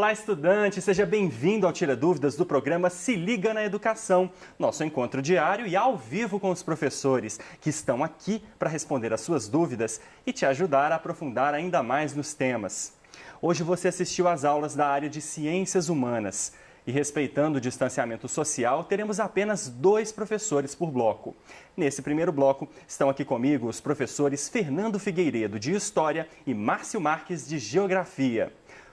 Olá, estudante! Seja bem-vindo ao Tira Dúvidas do programa Se Liga na Educação, nosso encontro diário e ao vivo com os professores, que estão aqui para responder as suas dúvidas e te ajudar a aprofundar ainda mais nos temas. Hoje você assistiu às aulas da área de Ciências Humanas e, respeitando o distanciamento social, teremos apenas 2 professores por bloco. Nesse primeiro bloco, estão aqui comigo os professores Fernando Figueiredo, de História, e Márcio Marques, de Geografia.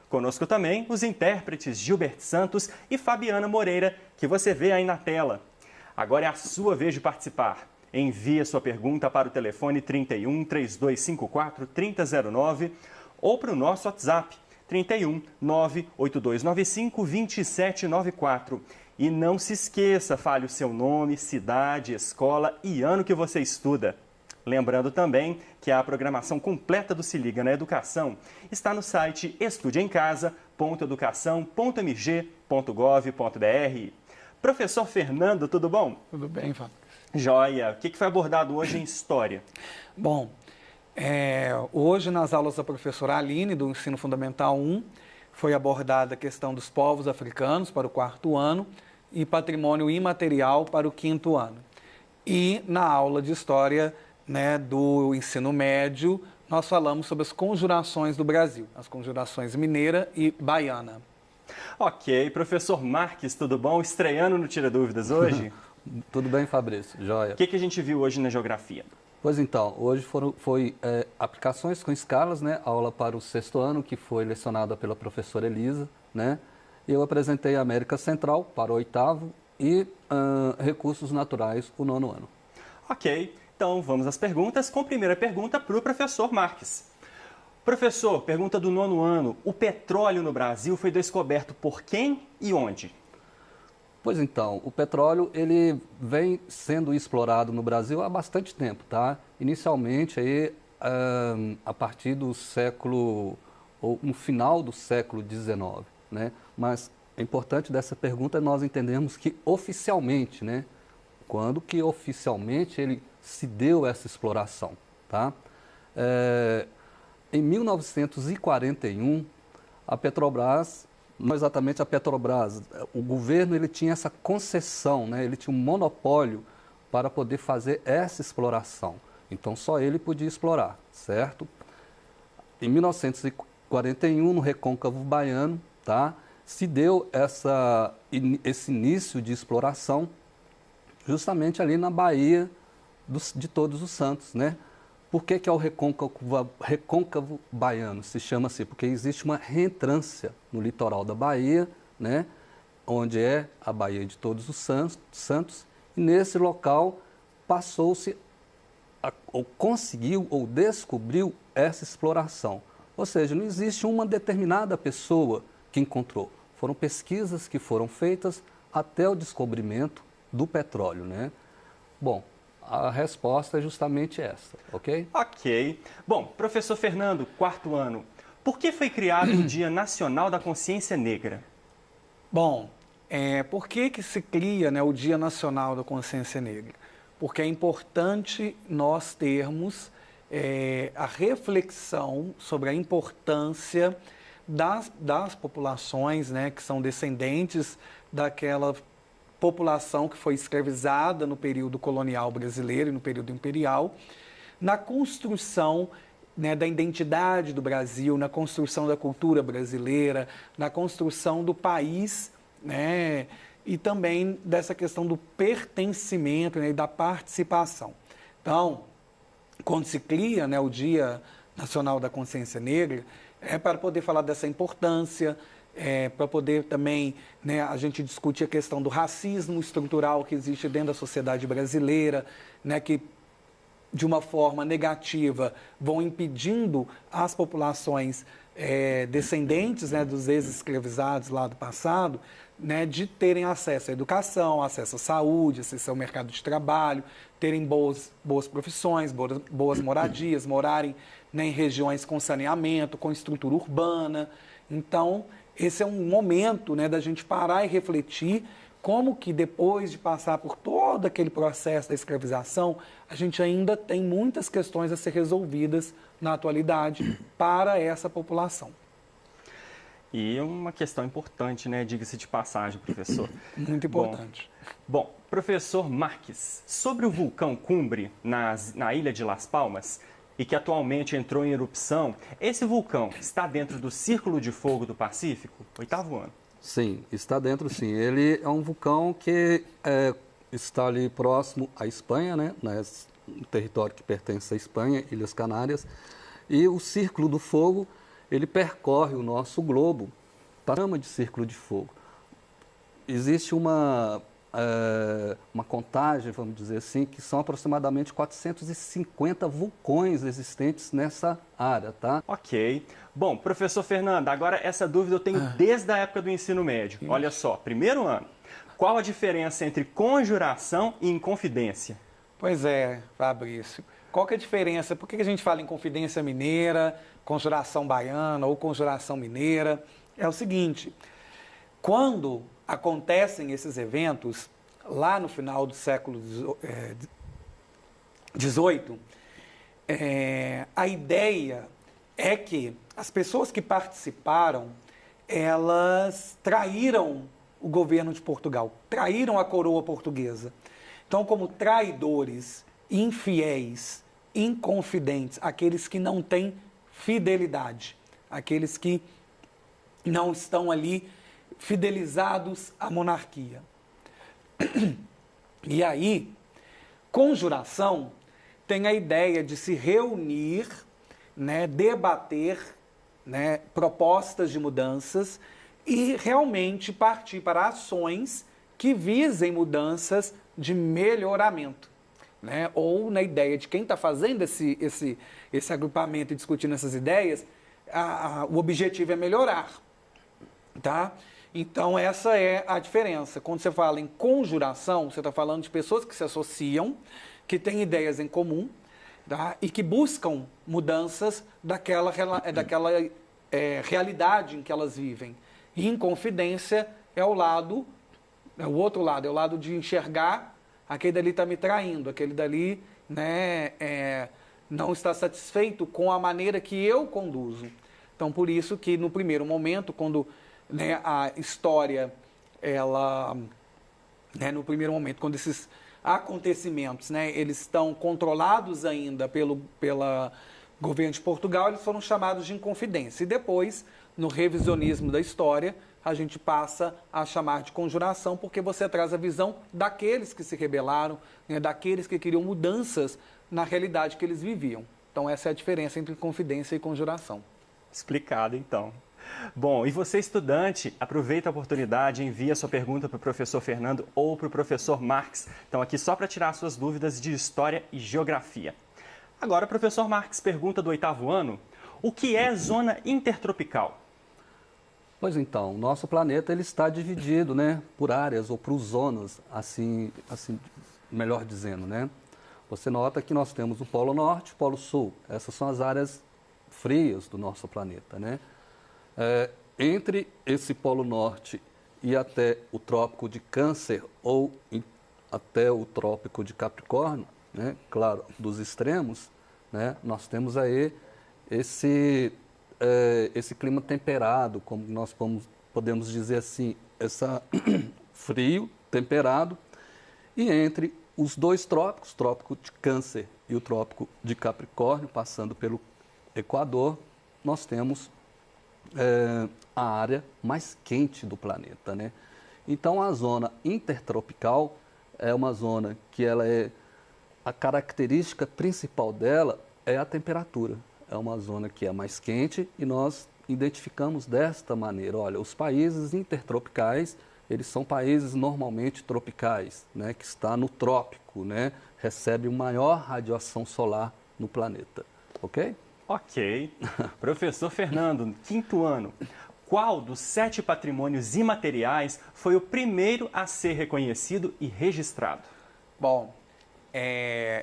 Conosco também os intérpretes Gilberto Santos e Fabiana Moreira, que você vê aí na tela. Agora é a sua vez de participar. Envie a sua pergunta para o telefone 31 3254 3009 ou para o nosso WhatsApp 31 98295 2794. E não se esqueça, fale o seu nome, cidade, escola e ano que você estuda. Lembrando também que a programação completa do Se Liga na Educação está no site estudeemcasa.educação.mg.gov.br. Professor Fernando, tudo bom? Tudo bem, Fábio. Joia. O que foi abordado hoje em História? Bom, hoje nas aulas da professora Aline, do Ensino Fundamental 1, foi abordada a questão dos povos africanos para o 4º ano e patrimônio imaterial para o 5º ano. E na aula de História do ensino médio, nós falamos sobre as conjurações do Brasil, as conjurações mineira e baiana. Ok, professor Marques, tudo bom? Estreando no Tira Dúvidas hoje? Tudo bem, Fabrício, joia. O que a gente viu hoje na Geografia? Pois então, hoje foi aplicações com escalas, aula para o 6º ano, que foi lecionada pela professora Elisa, Eu apresentei a América Central para o 8º e recursos naturais, o 9º ano. Ok. Então, vamos às perguntas, com a primeira pergunta para o professor Marques. Professor, pergunta do 9º ano. O petróleo no Brasil foi descoberto por quem e onde? Pois então, o petróleo ele vem sendo explorado no Brasil há bastante tempo, tá? Inicialmente, aí, a partir do século, ou no final do século XIX, Mas é importante dessa pergunta nós entendermos que oficialmente, Quando que oficialmente ele se deu essa exploração, tá? Em 1941, a Petrobras, não exatamente a Petrobras, o governo ele tinha essa concessão, ele tinha um monopólio para poder fazer essa exploração. Então, só ele podia explorar, certo? Em 1941, no Recôncavo Baiano, tá? Se deu esse início de exploração justamente ali na Baía de Todos os Santos, Por que é o recôncavo baiano? Se chama assim, porque existe uma reentrância no litoral da Bahia, onde é a Baía de Todos os Santos, e nesse local passou-se, ou conseguiu, ou descobriu essa exploração. Ou seja, não existe uma determinada pessoa que encontrou. Foram pesquisas que foram feitas até o descobrimento do petróleo, Bom, a resposta é justamente essa, ok? Ok. Bom, professor Fernando, 4º ano, por que foi criado o Dia Nacional da Consciência Negra? Bom, por que se cria o Dia Nacional da Consciência Negra? Porque é importante nós termos a reflexão sobre a importância das populações que são descendentes daquela população que foi escravizada no período colonial brasileiro e no período imperial, na construção da identidade do Brasil, na construção da cultura brasileira, na construção do país, e também dessa questão do pertencimento e da participação. Então, quando se cria o Dia Nacional da Consciência Negra, é para poder falar dessa importância, para poder também a gente discutir a questão do racismo estrutural que existe dentro da sociedade brasileira, que de uma forma negativa vão impedindo as populações descendentes dos ex-escravizados lá do passado, de terem acesso à educação, acesso à saúde, acesso ao mercado de trabalho, terem boas profissões, boas moradias, morarem em regiões com saneamento, com estrutura urbana. Então, esse é um momento da gente parar e refletir como que depois de passar por todo aquele processo da escravização, a gente ainda tem muitas questões a ser resolvidas na atualidade para essa população. E uma questão importante, né? Diga-se de passagem, professor. Muito importante. Bom, professor Marques, sobre o vulcão Cumbre na ilha de Las Palmas, e que atualmente entrou em erupção, esse vulcão está dentro do Círculo de Fogo do Pacífico? 8º ano. Sim, está dentro sim. Ele é um vulcão que está ali próximo à Espanha, né? No território que pertence à Espanha, Ilhas Canárias. E o Círculo do Fogo, ele percorre o nosso globo, chama de Círculo de Fogo. Existe uma contagem, vamos dizer assim, que são aproximadamente 450 vulcões existentes nessa área, tá? Ok. Bom, professor Fernando, agora essa dúvida eu tenho desde a época do ensino médio. Olha só, 1º ano. Qual a diferença entre conjuração e inconfidência? Pois é, Fabrício. Qual que é a diferença? Por que a gente fala em confidência mineira, conjuração baiana ou conjuração mineira? É o seguinte, quando acontecem esses eventos, lá no final do século XVIII, a ideia é que as pessoas que participaram, elas traíram o governo de Portugal, traíram a coroa portuguesa. Então, como traidores, infiéis, inconfidentes, aqueles que não têm fidelidade, aqueles que não estão ali fidelizados à monarquia. E aí, conjuração tem a ideia de se reunir, né, debater, né, propostas de mudanças e realmente partir para ações que visem mudanças de melhoramento. Né? Ou na ideia de quem está fazendo esse agrupamento e discutindo essas ideias, o objetivo é melhorar. Tá? Então, essa é a diferença. Quando você fala em conjuração, você está falando de pessoas que se associam, que têm ideias em comum, tá? E que buscam mudanças daquela realidade em que elas vivem. E inconfidência é o outro lado, é o lado de enxergar aquele dali está me traindo, aquele dali, né, não está satisfeito com a maneira que eu conduzo. Então, por isso que no primeiro momento, quando, né, a história, ela, né, no primeiro momento, quando esses acontecimentos, né, eles estão controlados ainda pelo governo de Portugal, eles foram chamados de inconfidência. E depois, no revisionismo da história, a gente passa a chamar de conjuração, porque você traz a visão daqueles que se rebelaram, né, daqueles que queriam mudanças na realidade que eles viviam. Então, essa é a diferença entre confidência e conjuração. Explicado, então. Bom, e você, estudante, aproveita a oportunidade e envia sua pergunta para o professor Fernando ou para o professor Marques. Então, aqui só para tirar suas dúvidas de História e Geografia. Agora, professor Marques pergunta do 8º ano, o que é zona intertropical? Pois então, o nosso planeta ele está dividido, né, por áreas ou por zonas, assim melhor dizendo, né? Você nota que nós temos o Polo Norte e o Polo Sul. Essas são as áreas frias do nosso planeta, né? Entre esse Polo Norte e até o Trópico de Câncer ou até o Trópico de Capricórnio, né? Claro, dos extremos, né? Nós temos aí esse clima temperado, como nós podemos dizer assim, frio, temperado, e entre os dois trópicos, Trópico de Câncer e o Trópico de Capricórnio, passando pelo Equador, nós temos a área mais quente do planeta, né? Então, a zona intertropical é uma zona que a característica principal dela é a temperatura. É uma zona que é mais quente e nós identificamos desta maneira. Olha, os países intertropicais, eles são países normalmente tropicais, né, que está no trópico, né, recebe maior radiação solar no planeta, ok? Ok. Professor Fernando, 5º ano, qual dos 7 patrimônios imateriais foi o primeiro a ser reconhecido e registrado? Bom,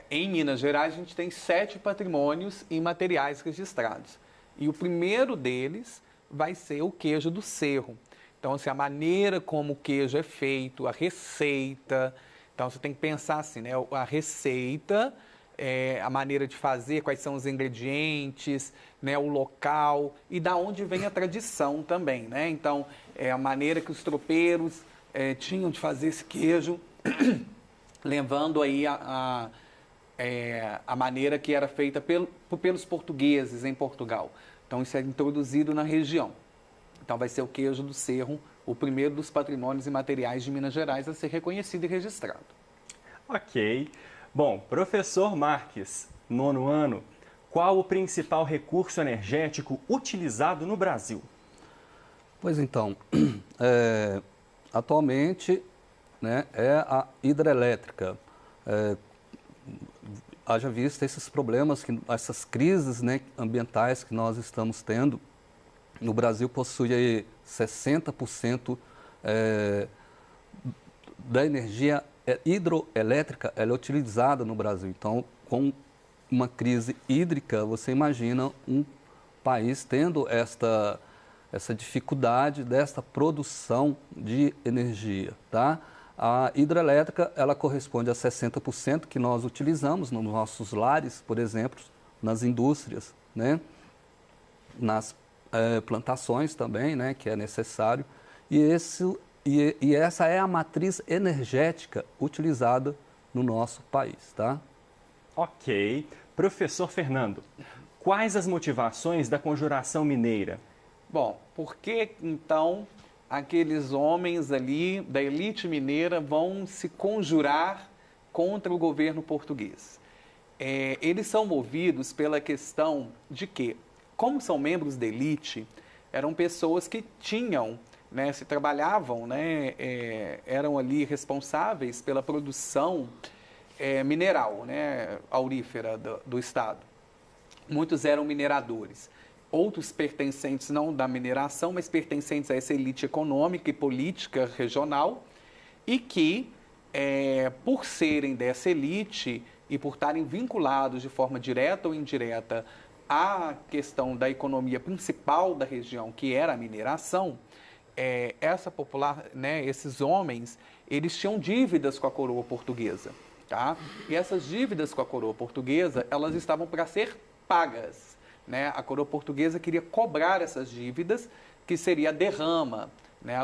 em Minas Gerais, a gente tem 7 patrimônios imateriais registrados. E o primeiro deles vai ser o queijo do Cerro. Então, assim, a maneira como o queijo é feito, a receita. Então, você tem que pensar assim, né? A receita a maneira de fazer, quais são os ingredientes, né, o local e da onde vem a tradição também, né? Então, a maneira que os tropeiros tinham de fazer esse queijo, levando aí a maneira que era feita pelos portugueses em Portugal. Então, isso é introduzido na região. Então, vai ser o queijo do Cerro, o primeiro dos patrimônios imateriais de Minas Gerais a ser reconhecido e registrado. Ok. Bom, professor Marques, 9º ano, qual o principal recurso energético utilizado no Brasil? Pois então, atualmente, né, é a hidrelétrica. Haja vista esses problemas, essas crises, né, ambientais que nós estamos tendo. No Brasil possui aí 60% da energia hidroelétrica, ela é utilizada no Brasil. Então, com uma crise hídrica, você imagina um país tendo essa dificuldade desta produção de energia, tá? A hidrelétrica, ela corresponde a 60% que nós utilizamos nos nossos lares, por exemplo, nas indústrias, né? Nas plantações também, né? Que é necessário. E essa é a matriz energética utilizada no nosso país, tá? Ok. Professor Fernando, quais as motivações da Conjuração Mineira? Bom, por que então aqueles homens ali da elite mineira vão se conjurar contra o governo português? Eles são movidos pela questão de que, como são membros da elite, eram pessoas que tinham, né, se trabalhavam, né, eram ali responsáveis pela produção mineral, né, aurífera do estado. Muitos eram mineradores. Outros pertencentes não da mineração, mas pertencentes a essa elite econômica e política regional e que, por serem dessa elite e por estarem vinculados de forma direta ou indireta à questão da economia principal da região, que era a mineração, esses homens, eles tinham dívidas com a coroa portuguesa, tá? E essas dívidas com a coroa portuguesa, elas estavam para ser pagas, né? A coroa portuguesa queria cobrar essas dívidas, que seria a derrama, né?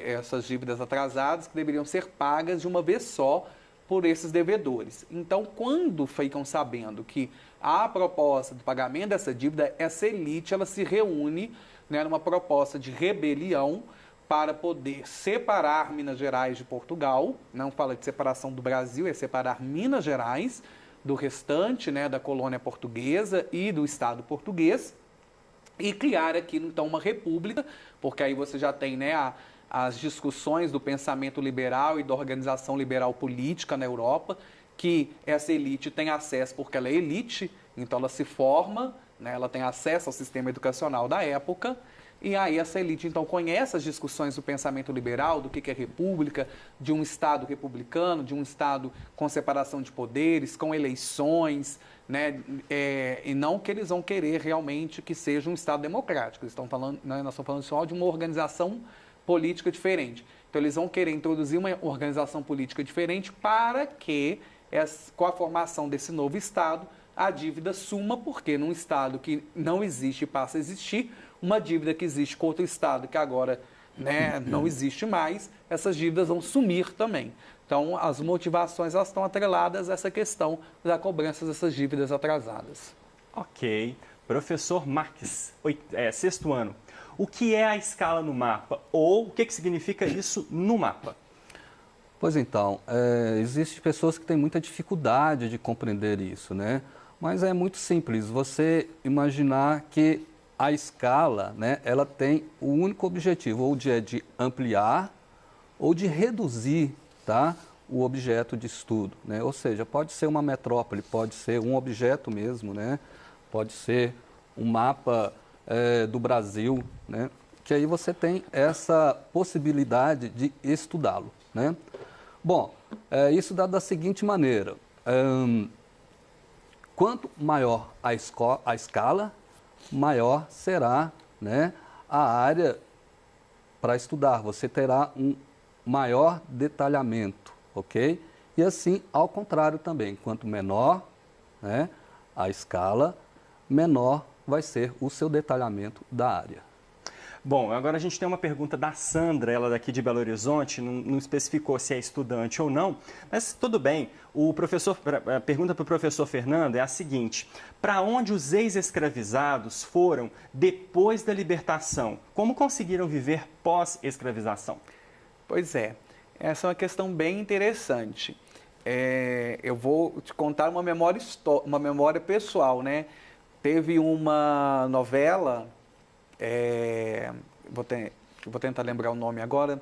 Essas dívidas atrasadas que deveriam ser pagas de uma vez só por esses devedores. Então, quando ficam sabendo que há a proposta do pagamento dessa dívida, essa elite ela se reúne, né, numa proposta de rebelião para poder separar Minas Gerais de Portugal. Não fala de separação do Brasil, é separar Minas Gerais do restante, né, da colônia portuguesa e do Estado português e criar aqui, então, uma república, porque aí você já tem, né, as discussões do pensamento liberal e da organização liberal política na Europa, que essa elite tem acesso porque ela é elite, então ela se forma, né, ela tem acesso ao sistema educacional da época, e aí essa elite então conhece as discussões do pensamento liberal, do que é república, de um Estado republicano, de um Estado com separação de poderes, com eleições, né, e não que eles vão querer realmente que seja um Estado democrático. Eles estão falando, né, nós estamos falando só de uma organização política diferente. Então eles vão querer introduzir uma organização política diferente para que, com a formação desse novo Estado, a dívida suma, porque num Estado que não existe e passa a existir, uma dívida que existe com outro Estado que agora, né, não existe mais, essas dívidas vão sumir também. Então, as motivações elas estão atreladas a essa questão da cobrança dessas dívidas atrasadas. Ok. Professor Marques, 6º ano. O que é a escala no mapa? Ou o que significa isso no mapa? Pois então, existem pessoas que têm muita dificuldade de compreender isso, né? Mas é muito simples, você imaginar que a escala, né, ela tem o único objetivo, ou de ampliar ou de reduzir, tá, o objeto de estudo, né? Ou seja, pode ser uma metrópole, pode ser um objeto mesmo, né? Pode ser um mapa do Brasil, né? Que aí você tem essa possibilidade de estudá-lo, né? Bom, isso dá da seguinte maneira, quanto maior a escala, maior será, né, a área para estudar. Você terá um maior detalhamento, ok? E assim, ao contrário também, quanto menor né, a escala, menor vai ser o seu detalhamento da área. Bom, agora a gente tem uma pergunta da Sandra, ela daqui de Belo Horizonte, não especificou se é estudante ou não, mas tudo bem. A pergunta para o professor Fernando é a seguinte: para onde os ex-escravizados foram depois da libertação? Como conseguiram viver pós-escravização? Pois é, essa é uma questão bem interessante. Eu vou te contar uma memória pessoal, né? Teve uma novela, vou tentar lembrar o nome agora,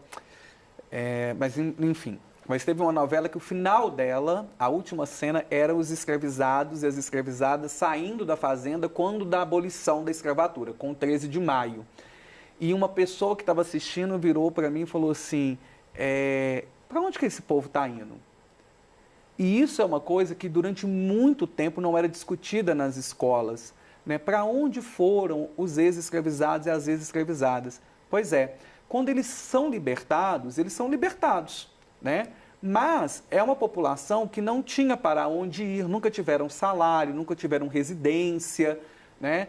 mas enfim. Mas teve uma novela que o final dela, a última cena, era os escravizados e as escravizadas saindo da fazenda quando da abolição da escravatura, com 13 de maio. E uma pessoa que estava assistindo virou para mim e falou assim, para onde que esse povo está indo? E isso é uma coisa que durante muito tempo não era discutida nas escolas, né? Para onde foram os ex-escravizados e as ex-escravizadas? Pois é, quando eles são libertados, né? Mas é uma população que não tinha para onde ir, nunca tiveram salário, nunca tiveram residência, né?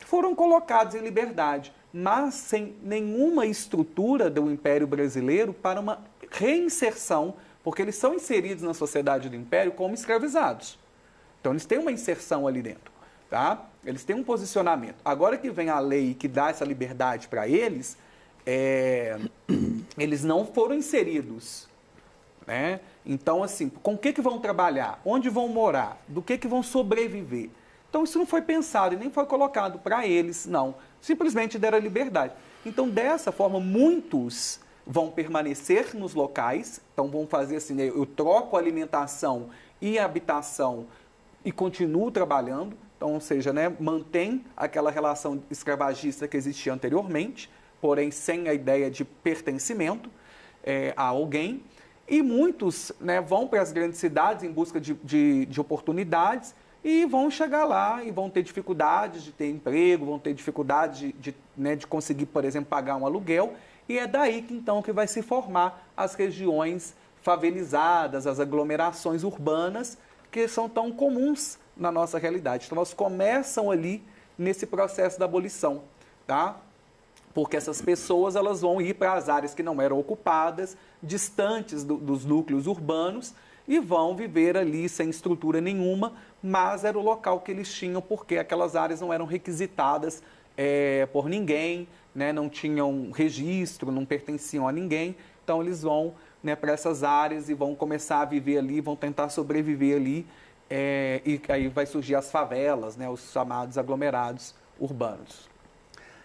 Foram colocados em liberdade, mas sem nenhuma estrutura do Império Brasileiro para uma reinserção, porque eles são inseridos na sociedade do Império como escravizados. Então, eles têm uma inserção ali dentro, tá? Eles têm um posicionamento. Agora que vem a lei que dá essa liberdade para eles, eles não foram inseridos, né? Então, assim, com o que vão trabalhar? Onde vão morar? Do que vão sobreviver? Então, isso não foi pensado e nem foi colocado para eles, não. Simplesmente deram a liberdade. Então, dessa forma, muitos vão permanecer nos locais, então vão fazer assim, né, eu troco a alimentação e a habitação e continuo trabalhando, então, ou seja, né, mantém aquela relação escravagista que existia anteriormente, porém sem a ideia de pertencimento a alguém, e muitos, né, vão para as grandes cidades em busca de oportunidades e vão chegar lá e vão ter dificuldades de ter emprego, vão ter dificuldade de conseguir, por exemplo, pagar um aluguel. E é daí que então que vai se formar as regiões favelizadas, as aglomerações urbanas, que são tão comuns na nossa realidade. Então, elas começam ali nesse processo da abolição, tá? Porque essas pessoas elas vão ir para as áreas que não eram ocupadas, distantes dos núcleos urbanos, e vão viver ali sem estrutura nenhuma, mas era o local que eles tinham, porque aquelas áreas não eram requisitadas por ninguém, né, não tinham registro, não pertenciam a ninguém, então eles vão, né, para essas áreas e vão começar a viver ali, vão tentar sobreviver ali, e aí vai surgir as favelas, né, os chamados aglomerados urbanos.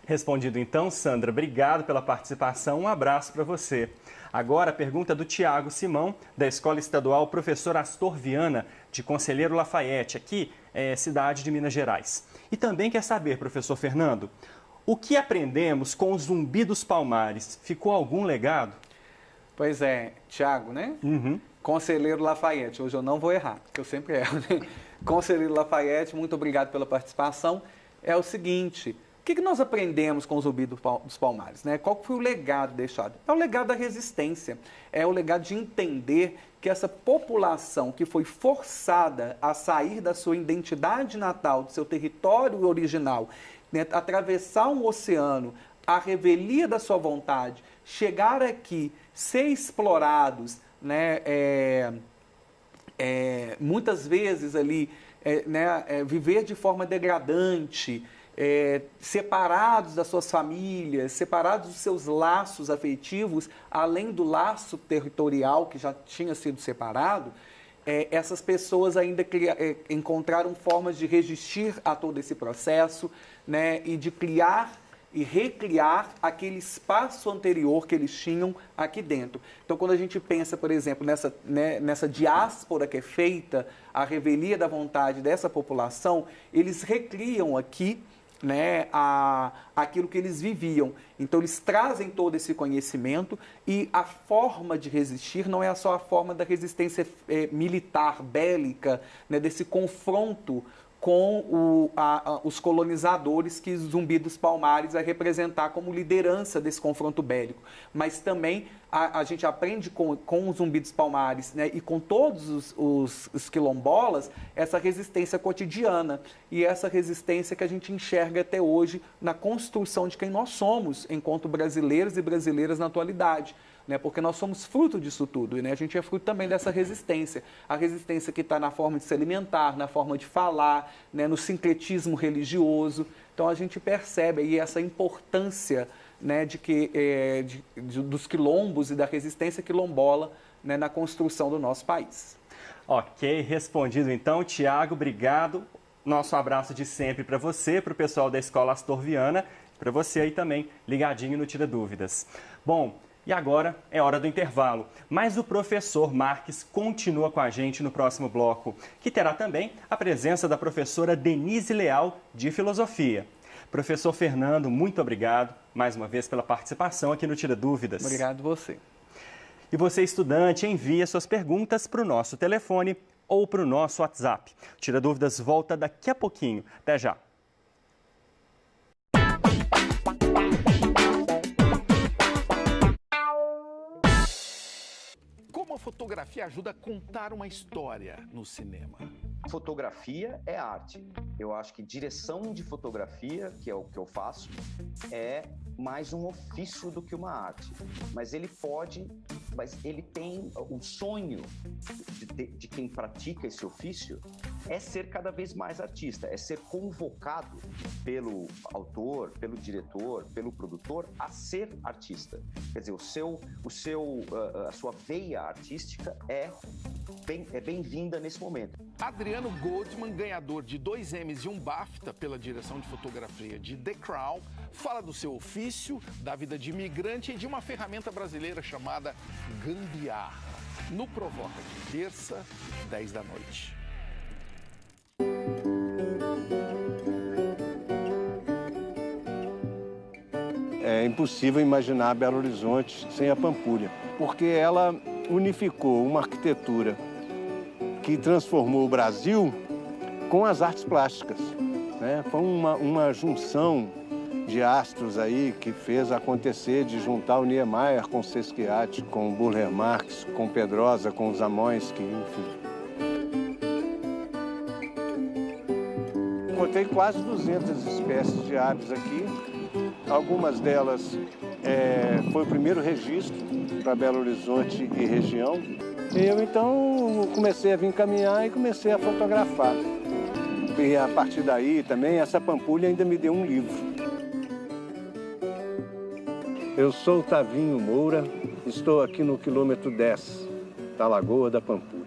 Respondido então, Sandra, obrigado pela participação, um abraço para você. Agora a pergunta do Tiago Simão, da Escola Estadual Professor Astor Viana, de Conselheiro Lafayette, aqui, cidade de Minas Gerais. E também quer saber, professor Fernando, o que aprendemos com o Zumbi dos Palmares? Ficou algum legado? Pois é, Tiago, né? Uhum. Conselheiro Lafayette, hoje eu não vou errar, porque eu sempre erro, né? Conselheiro Lafayette, muito obrigado pela participação. É o seguinte, o que nós aprendemos com o Zumbi dos Palmares, né? Qual foi o legado deixado? É o legado da resistência, é o legado de entender que essa população que foi forçada a sair da sua identidade natal, do seu território original, né, atravessar um oceano, a revelia da sua vontade, chegar aqui, ser explorados, né, muitas vezes ali, viver de forma degradante, separados das suas famílias, separados dos seus laços afetivos, além do laço territorial que já tinha sido separado, essas pessoas ainda encontraram formas de resistir a todo esse processo, né, e de criar e recriar aquele espaço anterior que eles tinham aqui dentro. Então, quando a gente pensa, por exemplo, nessa diáspora que é feita, a revelia da vontade dessa população, eles recriam aqui, né, aquilo que eles viviam. Então, eles trazem todo esse conhecimento e a forma de resistir não é só a forma da resistência militar, bélica, né, desse confronto com os colonizadores que Zumbi dos Palmares vai representar como liderança desse confronto bélico. Mas também a gente aprende com o Zumbi dos Palmares, né, e com todos os quilombolas essa resistência cotidiana e essa resistência que a gente enxerga até hoje na construção de quem nós somos enquanto brasileiros e brasileiras na atualidade. Né, porque nós somos fruto disso tudo, e, né, a gente é fruto também dessa resistência. A resistência que está na forma de se alimentar, na forma de falar, né, no sincretismo religioso. Então a gente percebe aí essa importância, né, dos quilombos e da resistência quilombola, né, na construção do nosso país. Ok, respondido então. Tiago, obrigado. Nosso abraço de sempre para você, para o pessoal da Escola Astor Viana, para você aí também, ligadinho no Tira Dúvidas. Bom, e agora é hora do intervalo, mas o professor Marques continua com a gente no próximo bloco, que terá também a presença da professora Denise Leal, de Filosofia. Professor Fernando, muito obrigado mais uma vez pela participação aqui no Tira Dúvidas. Obrigado você. E você, estudante, envia suas perguntas para o nosso telefone ou para o nosso WhatsApp. O Tira Dúvidas volta daqui a pouquinho. Até já. Como a fotografia ajuda a contar uma história no cinema? Fotografia é arte. Eu acho que direção de fotografia, que é o que eu faço, é mais um ofício do que uma arte. Mas ele tem o sonho de quem pratica esse ofício é ser cada vez mais artista, é ser convocado pelo autor, pelo diretor, pelo produtor a ser artista. Quer dizer, a sua veia artística é bem-vinda nesse momento. Adriano Goldman, ganhador de 2 Emmys e um BAFTA pela direção de fotografia de The Crown, fala do seu ofício, da vida de imigrante e de uma ferramenta brasileira chamada gambiarra. No Provoca de terça, 10 da noite. É impossível imaginar Belo Horizonte sem a Pampulha, porque ela unificou uma arquitetura que transformou o Brasil com as artes plásticas, né? Foi uma junção de astros aí que fez acontecer de juntar o Niemeyer com o Sesquiat, com o Burle Marx, com Pedrosa, com os Zamoyski, enfim. Encontrei quase 200 espécies de aves aqui. Algumas delas foi o primeiro registro para Belo Horizonte e região. Eu, então, comecei a vir caminhar e comecei a fotografar. E a partir daí também, essa Pampulha ainda me deu um livro. Eu sou o Tavinho Moura, estou aqui no quilômetro 10 da Lagoa da Pampulha.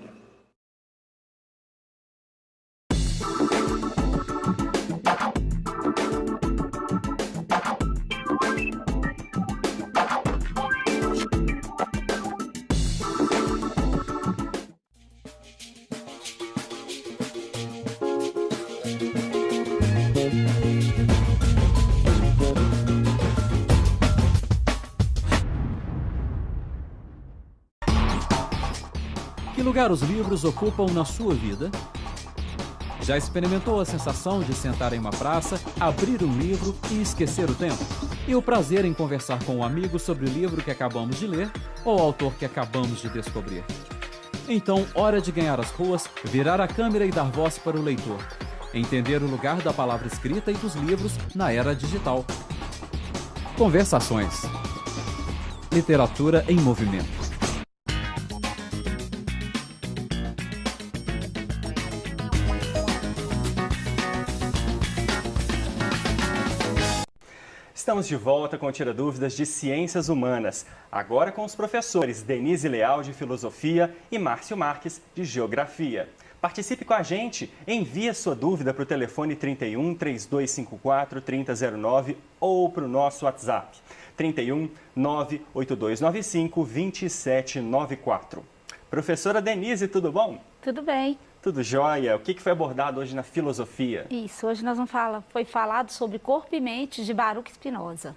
Que lugar os livros ocupam na sua vida? Já experimentou a sensação de sentar em uma praça, abrir um livro e esquecer o tempo? E o prazer em conversar com um amigo sobre o livro que acabamos de ler ou o autor que acabamos de descobrir? Então, hora de ganhar as ruas, virar a câmera e dar voz para o leitor. Entender o lugar da palavra escrita e dos livros na era digital. Conversações. Literatura em movimento. Estamos de volta com o Tira Dúvidas de Ciências Humanas, agora com os professores Denise Leal, de Filosofia, e Márcio Marques, de Geografia. Participe com a gente, envie a sua dúvida para o telefone 31 3254 3009 ou para o nosso WhatsApp, 31 98295 2794. Professora Denise, tudo bom? Tudo bem. Tudo jóia. O que foi abordado hoje na filosofia? Isso, hoje nós vamos foi falado sobre Corpo e Mente, de Baruch Spinoza.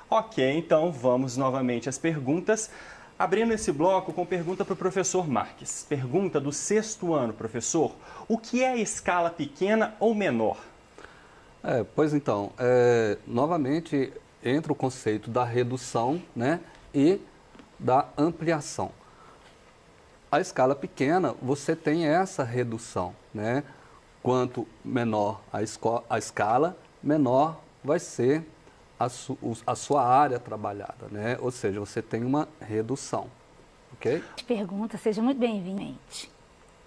Ok, então vamos novamente às perguntas. Abrindo esse bloco com pergunta para o professor Marques. Pergunta do 6º ano, professor. O que é escala pequena ou menor? Pois então, novamente entra o conceito da redução, né, e da ampliação. A escala pequena, você tem essa redução, né? Quanto menor a escala, menor vai ser a sua área trabalhada, né? Ou seja, você tem uma redução, ok? Pergunta, seja muito bem-vindo.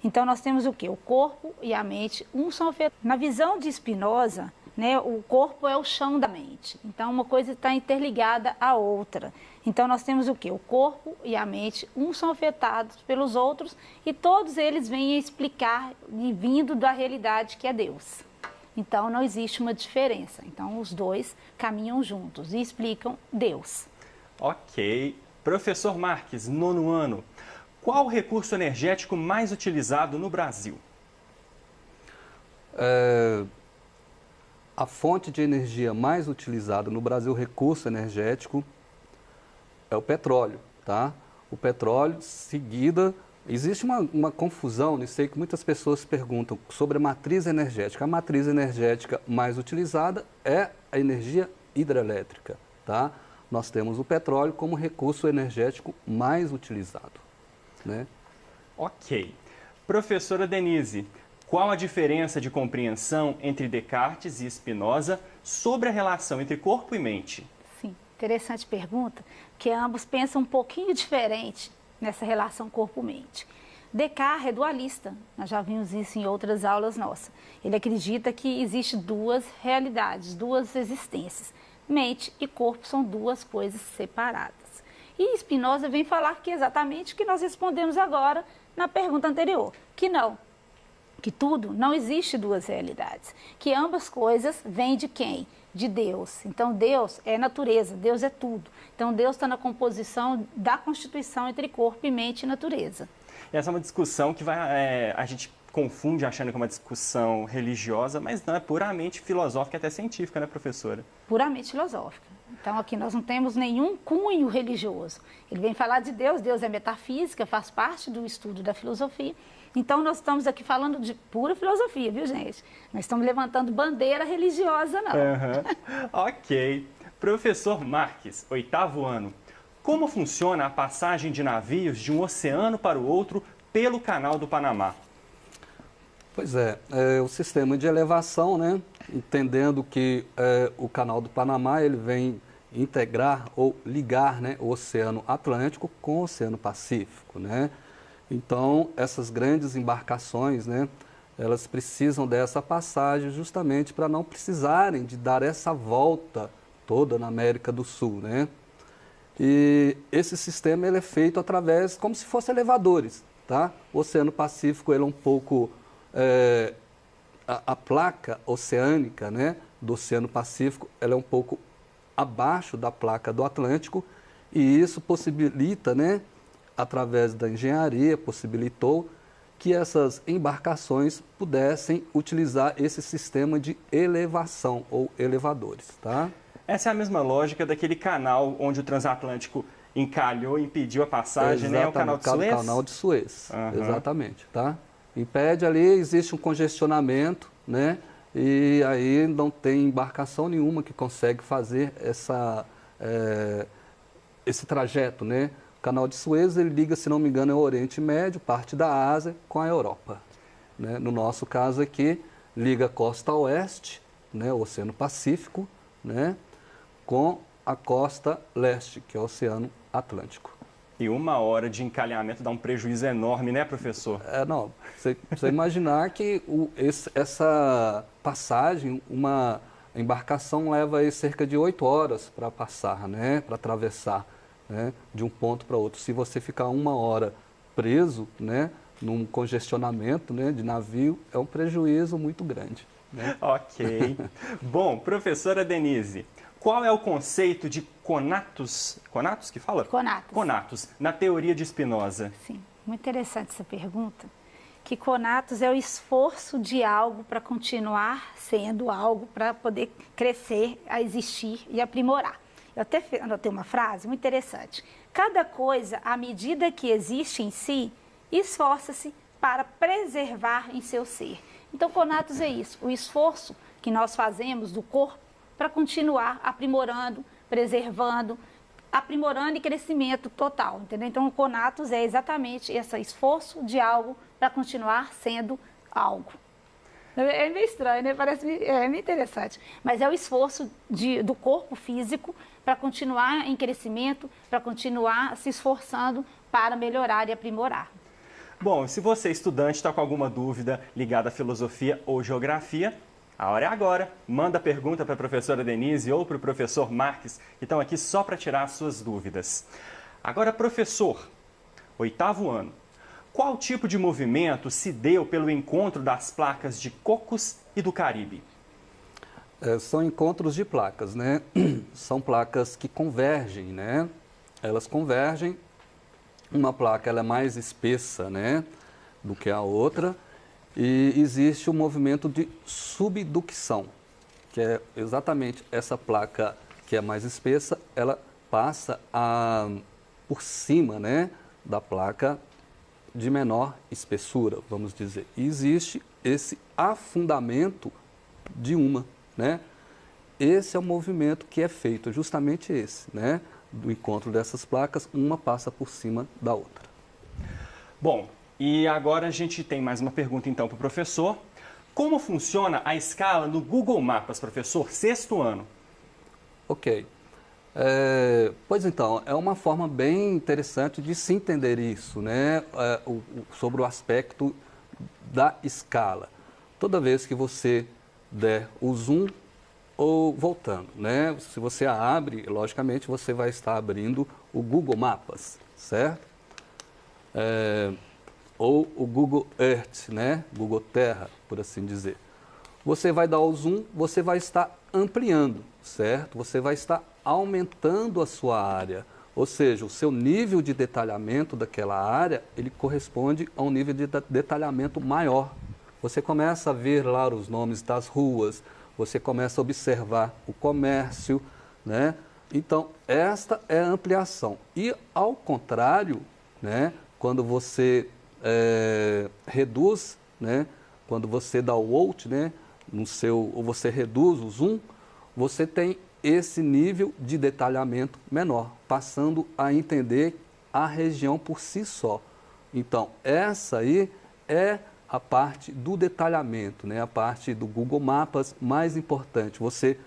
Então, nós temos o quê? O corpo e a mente, são afetados. Na visão de Spinoza, né, o corpo é o chão da mente. Então, uma coisa está interligada à outra. Então, nós temos o quê? O corpo e a mente, são afetados pelos outros e todos eles vêm explicar, vindo da realidade que é Deus. Então, não existe uma diferença. Então, os dois caminham juntos e explicam Deus. Ok. Professor Marques, 9º ano. Qual o recurso energético mais utilizado no Brasil? A fonte de energia mais utilizada no Brasil, recurso energético, é o petróleo, tá? O petróleo, seguida, existe uma confusão nisso aí que muitas pessoas perguntam sobre a matriz energética. A matriz energética mais utilizada é a energia hidrelétrica, tá? Nós temos o petróleo como recurso energético mais utilizado, né? Ok. Professora Denise, qual a diferença de compreensão entre Descartes e Spinoza sobre a relação entre corpo e mente? Sim, interessante pergunta, que ambos pensam um pouquinho diferente nessa relação corpo-mente. Descartes é dualista, nós já vimos isso em outras aulas nossas. Ele acredita que existe duas realidades, duas existências. Mente e corpo são duas coisas separadas. E Spinoza vem falar que exatamente o que nós respondemos agora na pergunta anterior, que não. Que tudo, não existe duas realidades, que ambas coisas vêm de quem? De Deus. Então Deus é natureza, Deus é tudo. Então Deus está na composição da constituição entre corpo e mente e natureza. Essa é uma discussão que a gente confunde achando que é uma discussão religiosa, mas não, é puramente filosófica e até científica, né, professora? Puramente filosófica. Então aqui nós não temos nenhum cunho religioso. Ele vem falar de Deus, Deus é metafísica, faz parte do estudo da filosofia. Então, nós estamos aqui falando de pura filosofia, viu, gente? Não estamos levantando bandeira religiosa, não. Ok. Professor Marques, 8º ano. Como funciona a passagem de navios de um oceano para o outro pelo Canal do Panamá? Pois é o sistema de elevação, né? Entendendo que o Canal do Panamá ele vem integrar ou ligar, né, o Oceano Atlântico com o Oceano Pacífico, né? Então, essas grandes embarcações, né, elas precisam dessa passagem justamente para não precisarem de dar essa volta toda na América do Sul, né? E esse sistema ele é feito através, como se fossem elevadores, tá? O Oceano Pacífico ele é um pouco, a placa oceânica, né, do Oceano Pacífico, ela é um pouco abaixo da placa do Atlântico e isso possibilita, né, através da engenharia, possibilitou que essas embarcações pudessem utilizar esse sistema de elevação ou elevadores, tá? Essa é a mesma lógica daquele canal onde o transatlântico encalhou e impediu a passagem, né? O canal de Suez? O canal de Suez, exatamente, tá? Impede ali, existe um congestionamento, né? E aí não tem embarcação nenhuma que consegue fazer esse trajeto, né? O canal de Suez, ele liga, se não me engano, é o Oriente Médio, parte da Ásia com a Europa, né? No nosso caso aqui, liga a costa oeste, né? O Oceano Pacífico, né? Com a costa leste, que é o Oceano Atlântico. E 1 hora de encalhamento dá um prejuízo enorme, né, professor? Não, você imaginar que essa passagem, uma embarcação leva aí cerca de 8 horas para passar, né? Para atravessar, né, de um ponto para outro. Se você ficar 1 hora preso, né, num congestionamento, né, de navio, é um prejuízo muito grande, né? Ok. Bom, professora Denise, qual é o conceito de conatos? Conatos que fala? Conatos. Conatos, na teoria de Spinoza. Sim, muito interessante essa pergunta. Que conatos é o esforço de algo para continuar sendo algo, para poder crescer, a existir e aprimorar. Eu até anotei uma frase muito interessante. Cada coisa, à medida que existe em si, esforça-se para preservar em seu ser. Então, conatos é isso, o esforço que nós fazemos do corpo para continuar aprimorando, preservando, aprimorando e crescimento total, entendeu? Então, o conatos é exatamente esse esforço de algo para continuar sendo algo. É meio estranho, né? Parece meio interessante, mas é o esforço do corpo físico para continuar em crescimento, para continuar se esforçando para melhorar e aprimorar. Bom, se você, estudante, está com alguma dúvida ligada à filosofia ou geografia, a hora é agora. Manda a pergunta para a professora Denise ou para o professor Marques, que estão aqui só para tirar as suas dúvidas. Agora, professor, 8º ano, qual tipo de movimento se deu pelo encontro das placas de Cocos e do Caribe? São encontros de placas, né? São placas que convergem, né? Elas convergem. Uma placa ela é mais espessa, né, do que a outra, e existe o movimento de subducção, que é exatamente essa placa que é mais espessa, ela passa por cima, né, da placa de menor espessura, vamos dizer. E existe esse afundamento de uma, né? Esse é o movimento que é feito, justamente esse, né? Do encontro dessas placas, uma passa por cima da outra. Bom, e agora a gente tem mais uma pergunta então para o professor. Como funciona a escala no Google Maps, professor, 6º ano? Ok. Pois então, é uma forma bem interessante de se entender isso, né? Sobre o aspecto da escala. Toda vez que você der o zoom, ou voltando, né? Se você a abre, logicamente você vai estar abrindo o Google Maps, certo? Ou o Google Earth, né? Google Terra, por assim dizer. Você vai dar o zoom, você vai estar ampliando, certo? Você vai estar aumentando a sua área, ou seja, o seu nível de detalhamento daquela área, ele corresponde a um nível de detalhamento maior. Você começa a ver lá os nomes das ruas, você começa a observar o comércio, né? Então, esta é a ampliação. E, ao contrário, né, quando você reduz, né, quando você dá o Alt, né, ou você reduz o zoom, você tem esse nível de detalhamento menor, passando a entender a região por si só. Então, essa aí é a parte do detalhamento, né? A parte do Google Maps mais importante. Você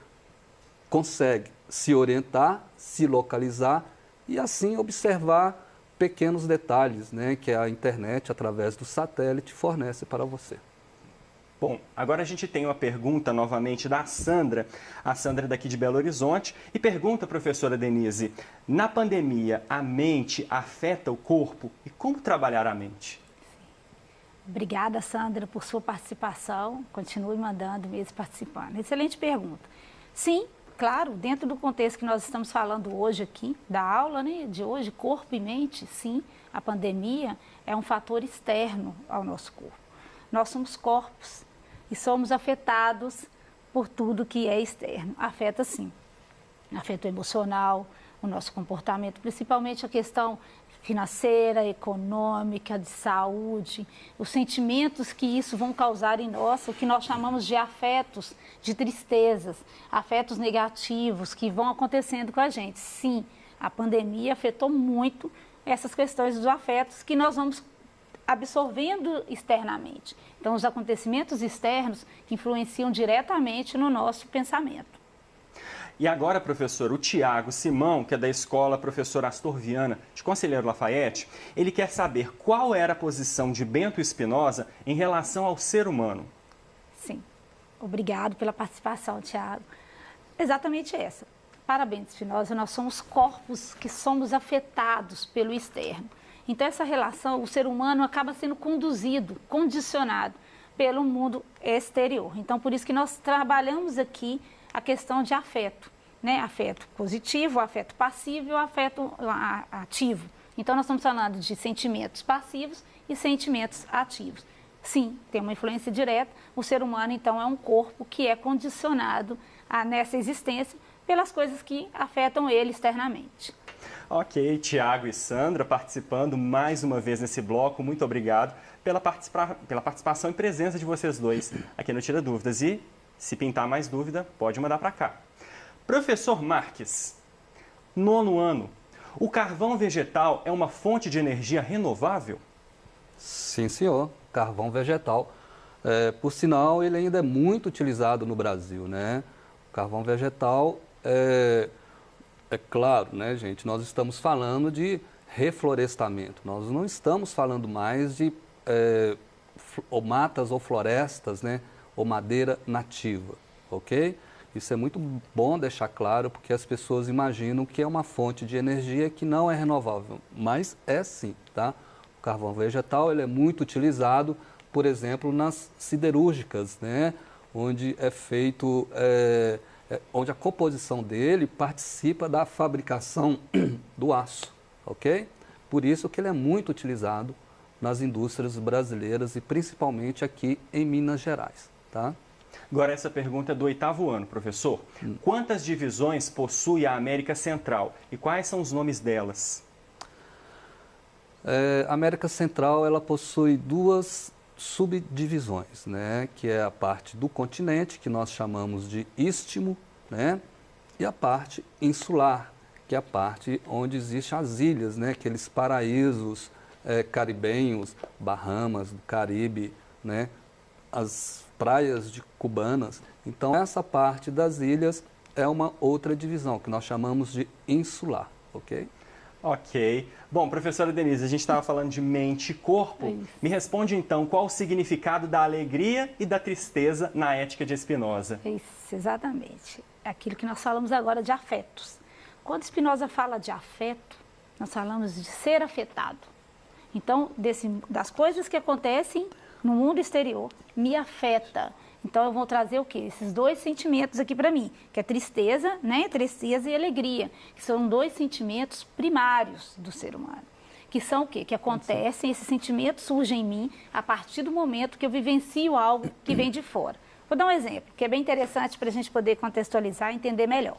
consegue se orientar, se localizar e assim observar pequenos detalhes, né? Que a internet, através do satélite, fornece para você. Bom, agora a gente tem uma pergunta novamente da Sandra. A Sandra é daqui de Belo Horizonte e pergunta, professora Denise, na pandemia a mente afeta o corpo e como trabalhar a mente? Obrigada, Sandra, por sua participação. Continue mandando mesmo participando. Excelente pergunta. Sim, claro, dentro do contexto que nós estamos falando hoje aqui, da aula, né, de hoje, corpo e mente, sim, a pandemia é um fator externo ao nosso corpo. Nós somos corpos e somos afetados por tudo que é externo. Afeta, sim. Afeta o emocional, o nosso comportamento, principalmente a questão financeira, econômica, de saúde, os sentimentos que isso vão causar em nós, o que nós chamamos de afetos, de tristezas, afetos negativos que vão acontecendo com a gente. Sim, a pandemia afetou muito essas questões dos afetos que nós vamos absorvendo externamente. Então, os acontecimentos externos que influenciam diretamente no nosso pensamento. E agora, professor, o Tiago Simão, que é da escola Professor Astor Viana, de Conselheiro Lafayette, ele quer saber qual era a posição de Bento Spinoza em relação ao ser humano. Sim, obrigado pela participação, Tiago. Exatamente essa. Para Bento Spinoza, nós somos corpos que somos afetados pelo externo. Então, essa relação, o ser humano acaba sendo conduzido, condicionado pelo mundo exterior. Então, por isso que nós trabalhamos aqui a questão de afeto, né? Afeto positivo, afeto passivo e o afeto ativo. Então, nós estamos falando de sentimentos passivos e sentimentos ativos. Sim, tem uma influência direta. O ser humano, então, é um corpo que é condicionado nessa existência pelas coisas que afetam ele externamente. Ok, Tiago e Sandra participando mais uma vez nesse bloco. Muito obrigado pela participação e presença de vocês dois aqui no Tira Dúvidas. E se pintar mais dúvida, pode mandar para cá. Professor Marques, 9º ano, o carvão vegetal é uma fonte de energia renovável? Sim, senhor. Carvão vegetal. Por sinal, ele ainda é muito utilizado no Brasil, né? O carvão vegetal é claro, né, gente? Nós estamos falando de reflorestamento. Nós não estamos falando mais de ou matas ou florestas, né? Ou madeira nativa, ok? Isso é muito bom deixar claro, porque as pessoas imaginam que é uma fonte de energia que não é renovável, mas é sim, tá? O carvão vegetal ele é muito utilizado, por exemplo, nas siderúrgicas, né? Onde é feito, onde a composição dele participa da fabricação do aço, ok? Por isso que ele é muito utilizado nas indústrias brasileiras e principalmente aqui em Minas Gerais, tá? Agora essa pergunta é do 8º ano, professor. Quantas divisões possui a América Central e quais são os nomes delas? A América Central ela possui 2 subdivisões, né? Que é a parte do continente, que nós chamamos de istmo, né? E a parte insular, que é a parte onde existem as ilhas, né? Aqueles paraísos caribenhos, Bahamas, do Caribe, né? As praias cubanas. Então, essa parte das ilhas é uma outra divisão, que nós chamamos de insular, ok? Ok. Bom, professora Denise, a gente estava falando de mente e corpo. Me responde então, qual o significado da alegria e da tristeza na ética de Spinoza? Isso, exatamente. É aquilo que nós falamos agora de afetos. Quando Spinoza fala de afeto, nós falamos de ser afetado. Então, das coisas que acontecem no mundo exterior, me afeta. Então, eu vou trazer o quê? Esses 2 sentimentos aqui para mim, que é tristeza, né? Tristeza e alegria, que são 2 sentimentos primários do ser humano. Que são o quê? Que acontecem, esses sentimentos surgem em mim a partir do momento que eu vivencio algo que vem de fora. Vou dar um exemplo, que é bem interessante para a gente poder contextualizar e entender melhor.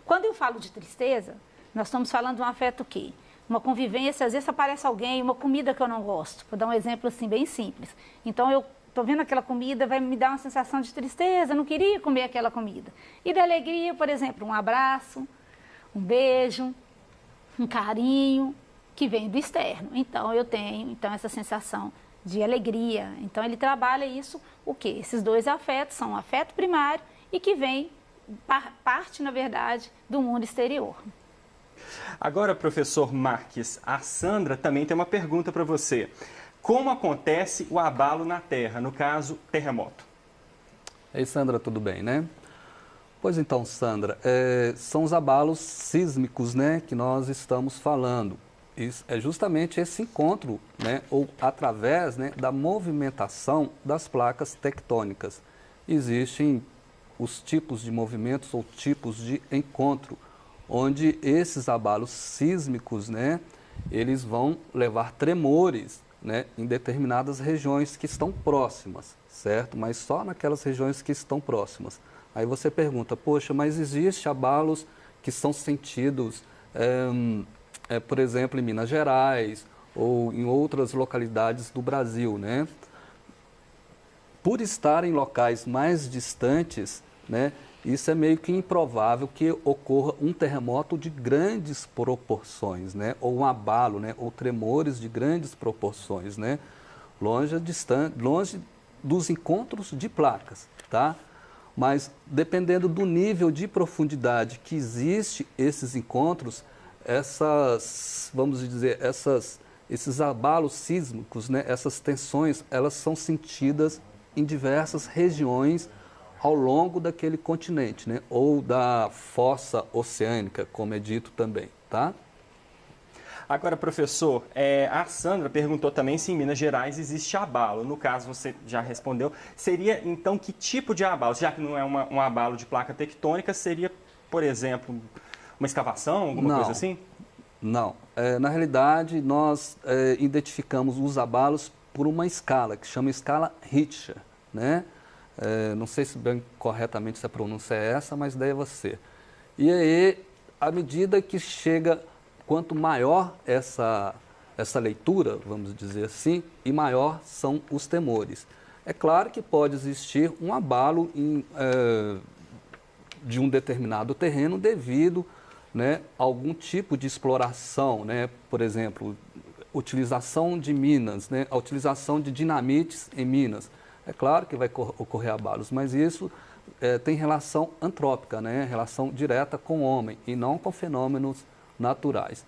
Quando eu falo de tristeza, nós estamos falando de um afeto o quê? Uma convivência, às vezes aparece alguém, uma comida que eu não gosto. Vou dar um exemplo assim, bem simples. Então, eu estou vendo aquela comida, vai me dar uma sensação de tristeza, não queria comer aquela comida. E da alegria, por exemplo, um abraço, um beijo, um carinho, que vem do externo. Então, eu tenho essa sensação de alegria. Então, ele trabalha isso, o quê? Esses 2 afetos são um afeto primário e que vem, parte, na verdade, do mundo exterior. Agora, professor Marques, a Sandra também tem uma pergunta para você. Como acontece o abalo na Terra, no caso, terremoto? Ei, Sandra, tudo bem, né? Pois então, Sandra, são os abalos sísmicos, né, que nós estamos falando. Isso é justamente esse encontro, né, ou através, né, da movimentação das placas tectônicas. Existem os tipos de movimentos ou tipos de encontro, onde esses abalos sísmicos, né, eles vão levar tremores, né, em determinadas regiões que estão próximas, certo? Mas só naquelas regiões que estão próximas. Aí você pergunta, poxa, mas existe abalos que são sentidos, por exemplo, em Minas Gerais ou em outras localidades do Brasil, né? Por estar em locais mais distantes, né, isso é meio que improvável que ocorra um terremoto de grandes proporções, né? Ou um abalo, né? Ou tremores de grandes proporções, né? Longe dos encontros de placas, tá? Mas dependendo do nível de profundidade que existe esses encontros, esses abalos sísmicos, né? Essas tensões, elas são sentidas em diversas regiões ao longo daquele continente, né? Ou da fossa oceânica, como é dito também, tá? Agora, professor, a Sandra perguntou também se em Minas Gerais existe abalo. No caso, você já respondeu. Seria, então, que tipo de abalo? Já que não é um abalo de placa tectônica, seria, por exemplo, uma escavação, alguma coisa assim? Não. Na realidade, nós identificamos os abalos por uma escala, que chama escala Richter, né? Não sei se bem corretamente se a pronúncia é essa, mas deve ser. E aí, à medida que chega, quanto maior essa leitura, vamos dizer assim, e maior são os temores. É claro que pode existir um abalo de um determinado terreno devido, né, a algum tipo de exploração, né, por exemplo, utilização de minas, né, a utilização de dinamites em minas. É claro que vai ocorrer abalos, mas isso tem relação antrópica, né, relação direta com o homem e não com fenômenos naturais.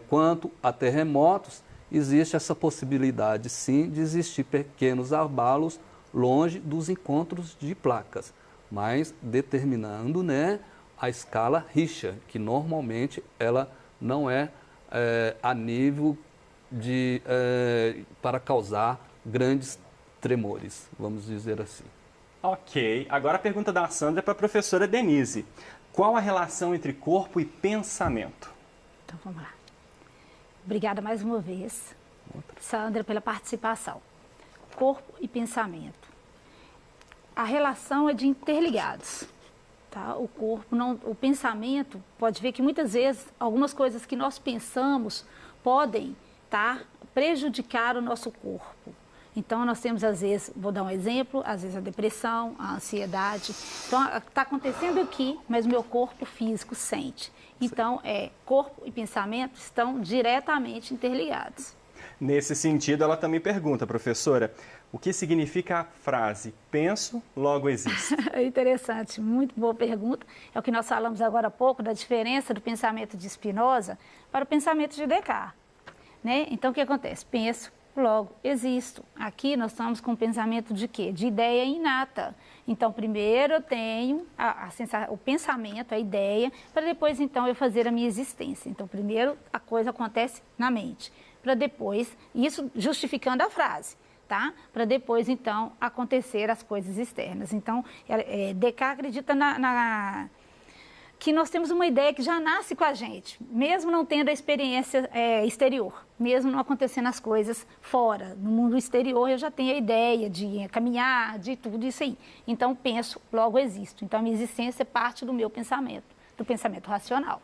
Quanto a terremotos, existe essa possibilidade, sim, de existir pequenos abalos longe dos encontros de placas, mas determinando, né, a escala Richter, que normalmente ela não é a nível para causar grandes tremores, vamos dizer assim. Ok, agora a pergunta da Sandra é para a professora Denise. Qual a relação entre corpo e pensamento? Então vamos lá. Obrigada mais uma vez, Sandra, pela participação. Corpo e pensamento. A relação é de interligados. Tá? O corpo, o pensamento, pode ver que muitas vezes algumas coisas que nós pensamos podem prejudicar o nosso corpo. Então, nós temos, às vezes, vou dar um exemplo, às vezes a depressão, a ansiedade. Então, está acontecendo aqui, mas o meu corpo físico sente. Então, corpo e pensamento estão diretamente interligados. Nesse sentido, ela também pergunta, professora, o que significa a frase penso, logo existo? É interessante, muito boa pergunta. É o que nós falamos agora há pouco, da diferença do pensamento de Spinoza para o pensamento de Descartes. Né? Então, o que acontece? Penso, logo existo. Aqui nós estamos com o pensamento de quê? De ideia inata. Então, primeiro eu tenho o pensamento, a ideia, para depois, então, eu fazer a minha existência. Então, primeiro a coisa acontece na mente, para depois, isso justificando a frase, tá? Para depois, então, acontecer as coisas externas. Então, Descartes acredita que nós temos uma ideia que já nasce com a gente, mesmo não tendo a experiência exterior, mesmo não acontecendo as coisas fora, no mundo exterior eu já tenho a ideia de caminhar, de tudo isso aí. Então, penso, logo existo. Então, a minha existência parte do meu pensamento, do pensamento racional.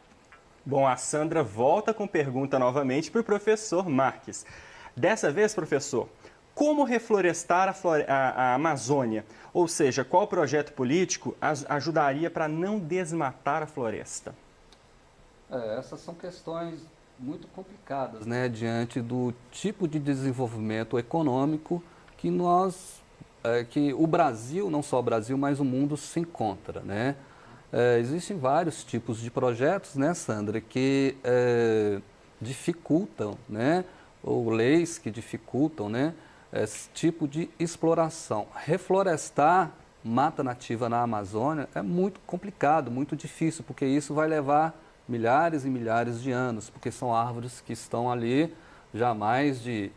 Bom, a Sandra volta com pergunta novamente para o professor Marques. Dessa vez, professor, como reflorestar a Amazônia? Ou seja, qual projeto político ajudaria para não desmatar a floresta? Essas são questões muito complicadas, né, diante do tipo de desenvolvimento econômico que que o Brasil, não só o Brasil, mas o mundo se encontra, né? Existem vários tipos de projetos, né, Sandra, que dificultam, né, ou leis que dificultam, né, esse tipo de exploração. Reflorestar mata nativa na Amazônia é muito complicado, muito difícil, porque isso vai levar milhares e milhares de anos, porque são árvores que estão ali já há mais de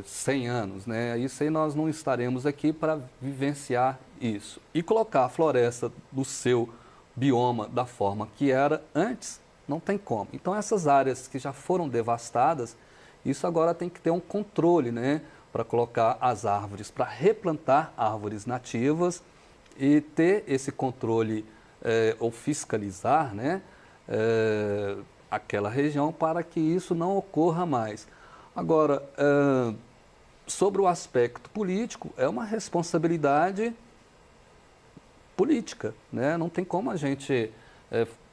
100 anos, né? Isso aí nós não estaremos aqui para vivenciar isso. E colocar a floresta do seu bioma da forma que era antes, não tem como. Então essas áreas que já foram devastadas, isso agora tem que ter um controle, né, para colocar as árvores, para replantar árvores nativas e ter esse controle ou fiscalizar, né, aquela região para que isso não ocorra mais. Agora, sobre o aspecto político, é uma responsabilidade política, né? Não tem como a gente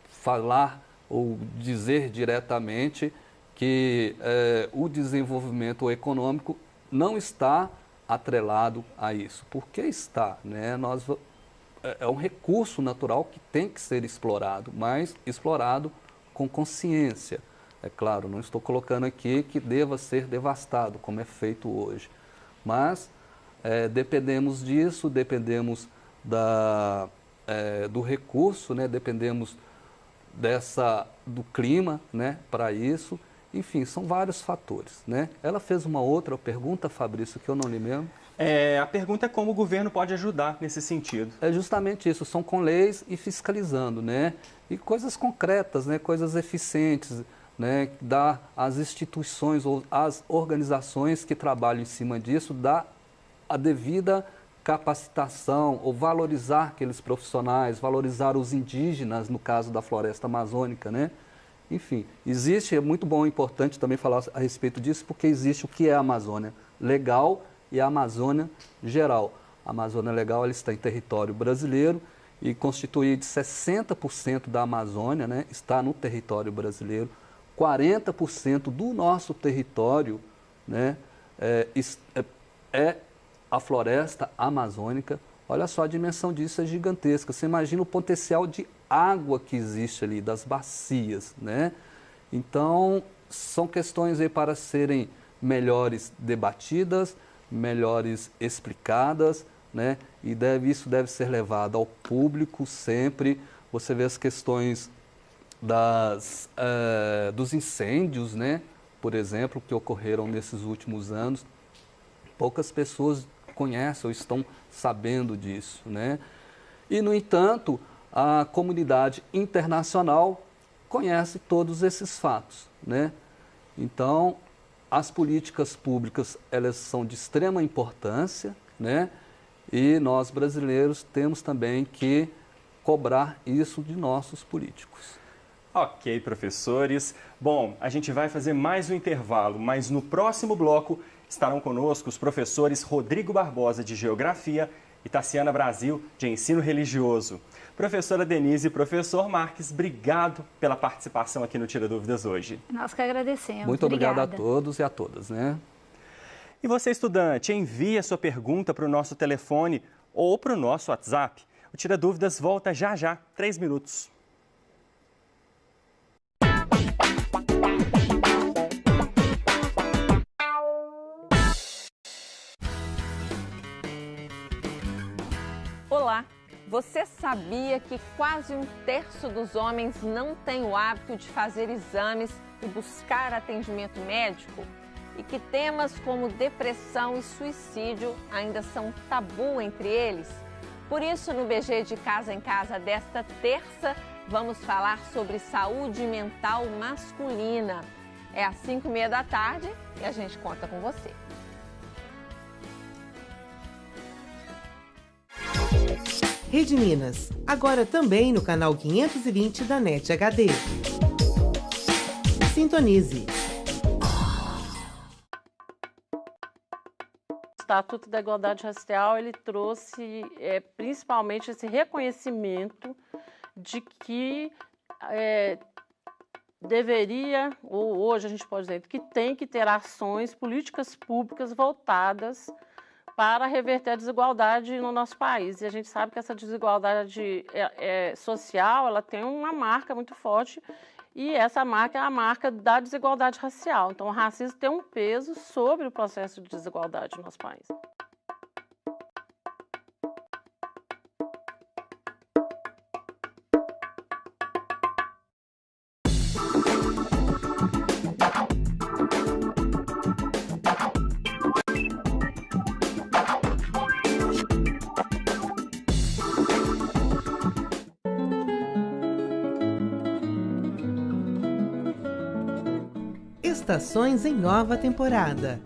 falar ou dizer diretamente que o desenvolvimento econômico não está atrelado a isso. Porque está, né? É um recurso natural que tem que ser explorado, mas explorado com consciência. É claro, não estou colocando aqui que deva ser devastado, como é feito hoje. Mas dependemos disso, dependemos do recurso, né? Dependemos do clima, né? Para isso. Enfim, são vários fatores, né? Ela fez uma outra pergunta, Fabrício, que eu não li mesmo. A pergunta é como o governo pode ajudar nesse sentido. É justamente isso, são com leis e fiscalizando, né? E coisas concretas, né? Coisas eficientes, né? Dar às instituições ou às organizações que trabalham em cima disso, dar a devida capacitação ou valorizar aqueles profissionais, valorizar os indígenas, no caso da floresta amazônica, né? Enfim, existe, é muito bom e importante também falar a respeito disso, porque existe o que é a Amazônia legal e a Amazônia geral. A Amazônia legal ela está em território brasileiro e constitui de 60% da Amazônia, né, está no território brasileiro. 40% do nosso território, né, é a floresta amazônica. Olha só, a dimensão disso é gigantesca. Você imagina o potencial de água que existe ali, das bacias, né? Então, são questões aí para serem melhores debatidas, melhores explicadas, né? E isso deve ser levado ao público sempre. Você vê as questões dos incêndios, né? Por exemplo, que ocorreram nesses últimos anos. Poucas pessoas conhecem ou estão sabendo disso, né? E, no entanto, a comunidade internacional conhece todos esses fatos, né? Então, as políticas públicas, elas são de extrema importância, né? E nós, brasileiros, temos também que cobrar isso de nossos políticos. Ok, professores. Bom, a gente vai fazer mais um intervalo, mas no próximo bloco estarão conosco os professores Rodrigo Barbosa, de Geografia, e Tassiana Brasil, de Ensino Religioso. Professora Denise e professor Marques, obrigado pela participação aqui no Tira Dúvidas hoje. Nós que agradecemos. Muito obrigado Obrigada. a todos e a todas, né? E você, estudante, envie a sua pergunta para o nosso telefone ou para o nosso WhatsApp. O Tira Dúvidas volta já, 3 minutos. Olá! Você sabia que quase 1/3 dos homens não tem o hábito de fazer exames e buscar atendimento médico? E que temas como depressão e suicídio ainda são tabu entre eles? Por isso, no BG de Casa em Casa desta terça, vamos falar sobre saúde mental masculina. É às 5h30 da tarde e a gente conta com você. Rede Minas, agora também no canal 520 da NET HD. Sintonize. O Estatuto da Igualdade Racial, ele trouxe principalmente esse reconhecimento de que deveria, ou hoje a gente pode dizer, que tem que ter ações, políticas públicas voltadas para reverter a desigualdade no nosso país. E a gente sabe que essa desigualdade social, ela tem uma marca muito forte, e essa marca é a marca da desigualdade racial. Então, o racismo tem um peso sobre o processo de desigualdade no nosso país. Estações em nova temporada.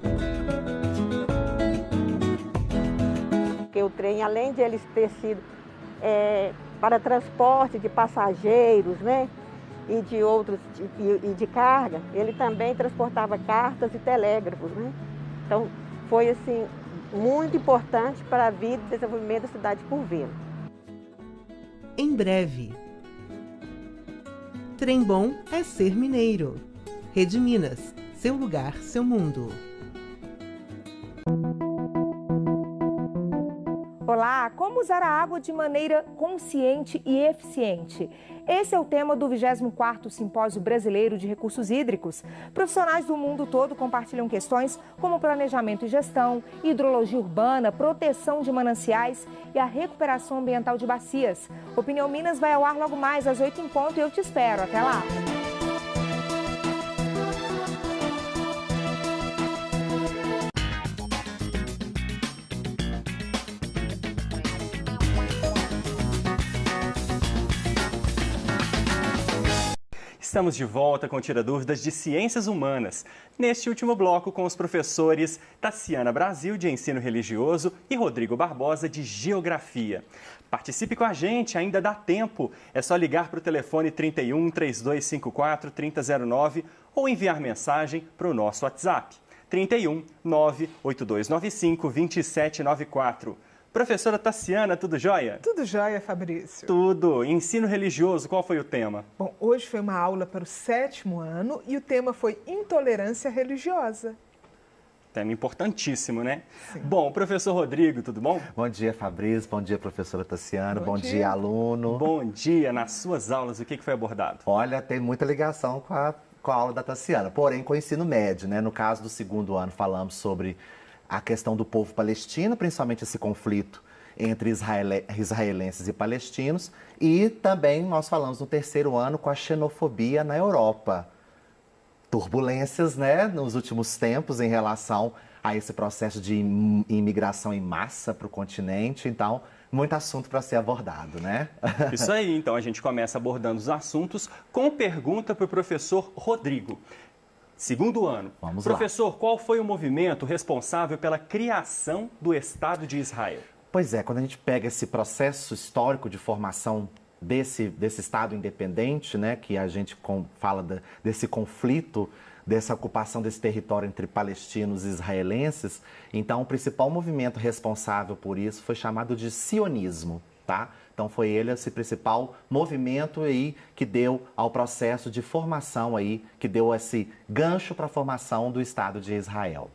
Porque o trem, além de ele ter sido para transporte de passageiros, né, e de outros e de carga, ele também transportava cartas e telégrafos, né? Então, foi assim muito importante para a vida e desenvolvimento da cidade de Curvelo. Em breve. Trem bom é ser mineiro. Rede Minas, seu lugar, seu mundo. Olá, como usar a água de maneira consciente e eficiente? Esse é o tema do 24º Simpósio Brasileiro de Recursos Hídricos. Profissionais do mundo todo compartilham questões como planejamento e gestão, hidrologia urbana, proteção de mananciais e a recuperação ambiental de bacias. Opinião Minas vai ao ar logo mais às 8h em ponto e eu te espero. Até lá! Estamos de volta com Tira Dúvidas de Ciências Humanas. Neste último bloco, com os professores Tassiana Brasil, de Ensino Religioso, e Rodrigo Barbosa, de Geografia. Participe com a gente, ainda dá tempo. É só ligar para o telefone 31 3254 3009 ou enviar mensagem para o nosso WhatsApp. 31 98295 2794. Professora Tassiana, tudo jóia? Tudo jóia, Fabrício. Tudo. Ensino religioso, qual foi o tema? Bom, hoje foi uma aula para o 7º ano e o tema foi intolerância religiosa. Tema importantíssimo, né? Sim. Bom, professor Rodrigo, tudo bom? Bom dia, Fabrício. Bom dia, professora Tassiana. Bom dia, aluno. Bom dia. Nas suas aulas, o que foi abordado? Olha, tem muita ligação com a aula da Tassiana, porém com o ensino médio, né? No caso do 2º ano, falamos sobre a questão do povo palestino, principalmente esse conflito entre israelenses e palestinos. E também nós falamos no 3º ano com a xenofobia na Europa. Turbulências, né, nos últimos tempos em relação a esse processo de imigração em massa para o continente. Então, muito assunto para ser abordado, né? Isso aí. Então, a gente começa abordando os assuntos com pergunta para o professor Rodrigo. 2º ano. Vamos Professor, lá. Qual foi o movimento responsável pela criação do Estado de Israel? Pois é, quando a gente pega esse processo histórico de formação desse Estado independente, né, que a gente fala desse conflito, dessa ocupação desse território entre palestinos e israelenses, então o principal movimento responsável por isso foi chamado de sionismo, tá? Então foi ele esse principal movimento aí que deu ao processo de formação aí, que deu esse gancho para a formação do Estado de Israel.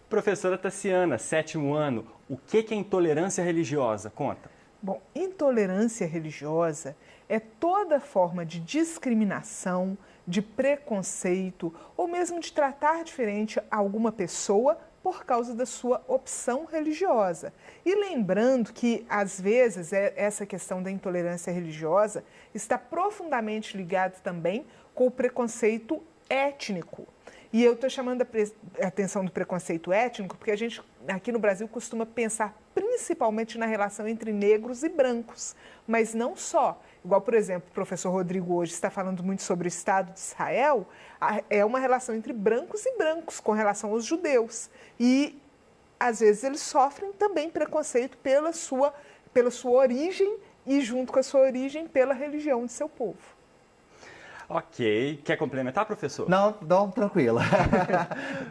Professora Tassiana, 7º ano, o que é intolerância religiosa? Conta. Bom, intolerância religiosa é toda forma de discriminação, de preconceito ou mesmo de tratar diferente alguma pessoa por causa da sua opção religiosa. E lembrando que, às vezes, essa questão da intolerância religiosa está profundamente ligada também com o preconceito étnico. E eu estou chamando a atenção do preconceito étnico porque a gente, aqui no Brasil, costuma pensar principalmente na relação entre negros e brancos, mas não só. Igual, por exemplo, o professor Rodrigo hoje está falando muito sobre o Estado de Israel, é uma relação entre brancos e brancos com relação aos judeus. E, às vezes, eles sofrem também preconceito pela sua origem e, junto com a sua origem, pela religião de seu povo. Ok. Quer complementar, professor? Não, tranquilo.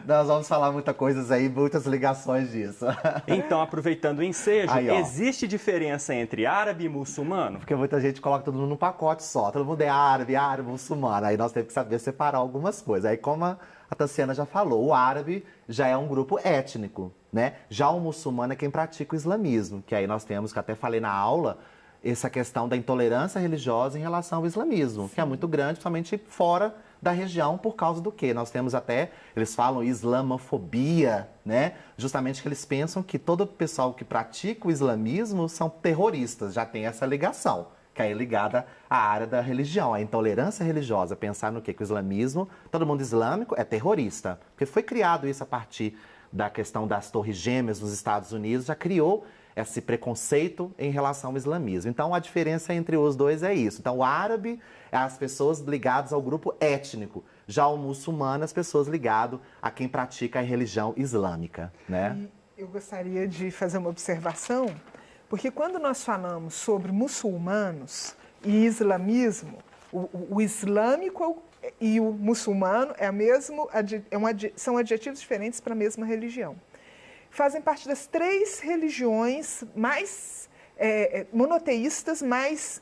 Nós vamos falar muitas coisas aí, muitas ligações disso. Então, aproveitando o ensejo, aí, existe diferença entre árabe e muçulmano? Porque muita gente coloca todo mundo num pacote só. Todo mundo é árabe, muçulmano. Aí nós temos que saber separar algumas coisas. Aí, como a Tassiana já falou, o árabe já é um grupo étnico, né? Já o muçulmano é quem pratica o islamismo, que aí nós temos, que até falei na aula, essa questão da intolerância religiosa em relação ao islamismo, que é muito grande, principalmente fora da região, por causa do quê? Nós temos até, eles falam islamofobia, né? Justamente que eles pensam que todo o pessoal que pratica o islamismo são terroristas, já tem essa ligação, que é ligada à área da religião, a intolerância religiosa, pensar no quê? Que o islamismo, todo mundo islâmico é terrorista, porque foi criado isso a partir da questão das Torres Gêmeas nos Estados Unidos, já criou esse preconceito em relação ao islamismo. Então, a diferença entre os dois é isso. Então, o árabe é as pessoas ligadas ao grupo étnico. Já o muçulmano, as pessoas ligadas a quem pratica a religião islâmica, né? E eu gostaria de fazer uma observação, porque quando nós falamos sobre muçulmanos e islamismo, o islâmico e o muçulmano são adjetivos diferentes para a mesma religião. Fazem parte das 3 religiões mais monoteístas, mais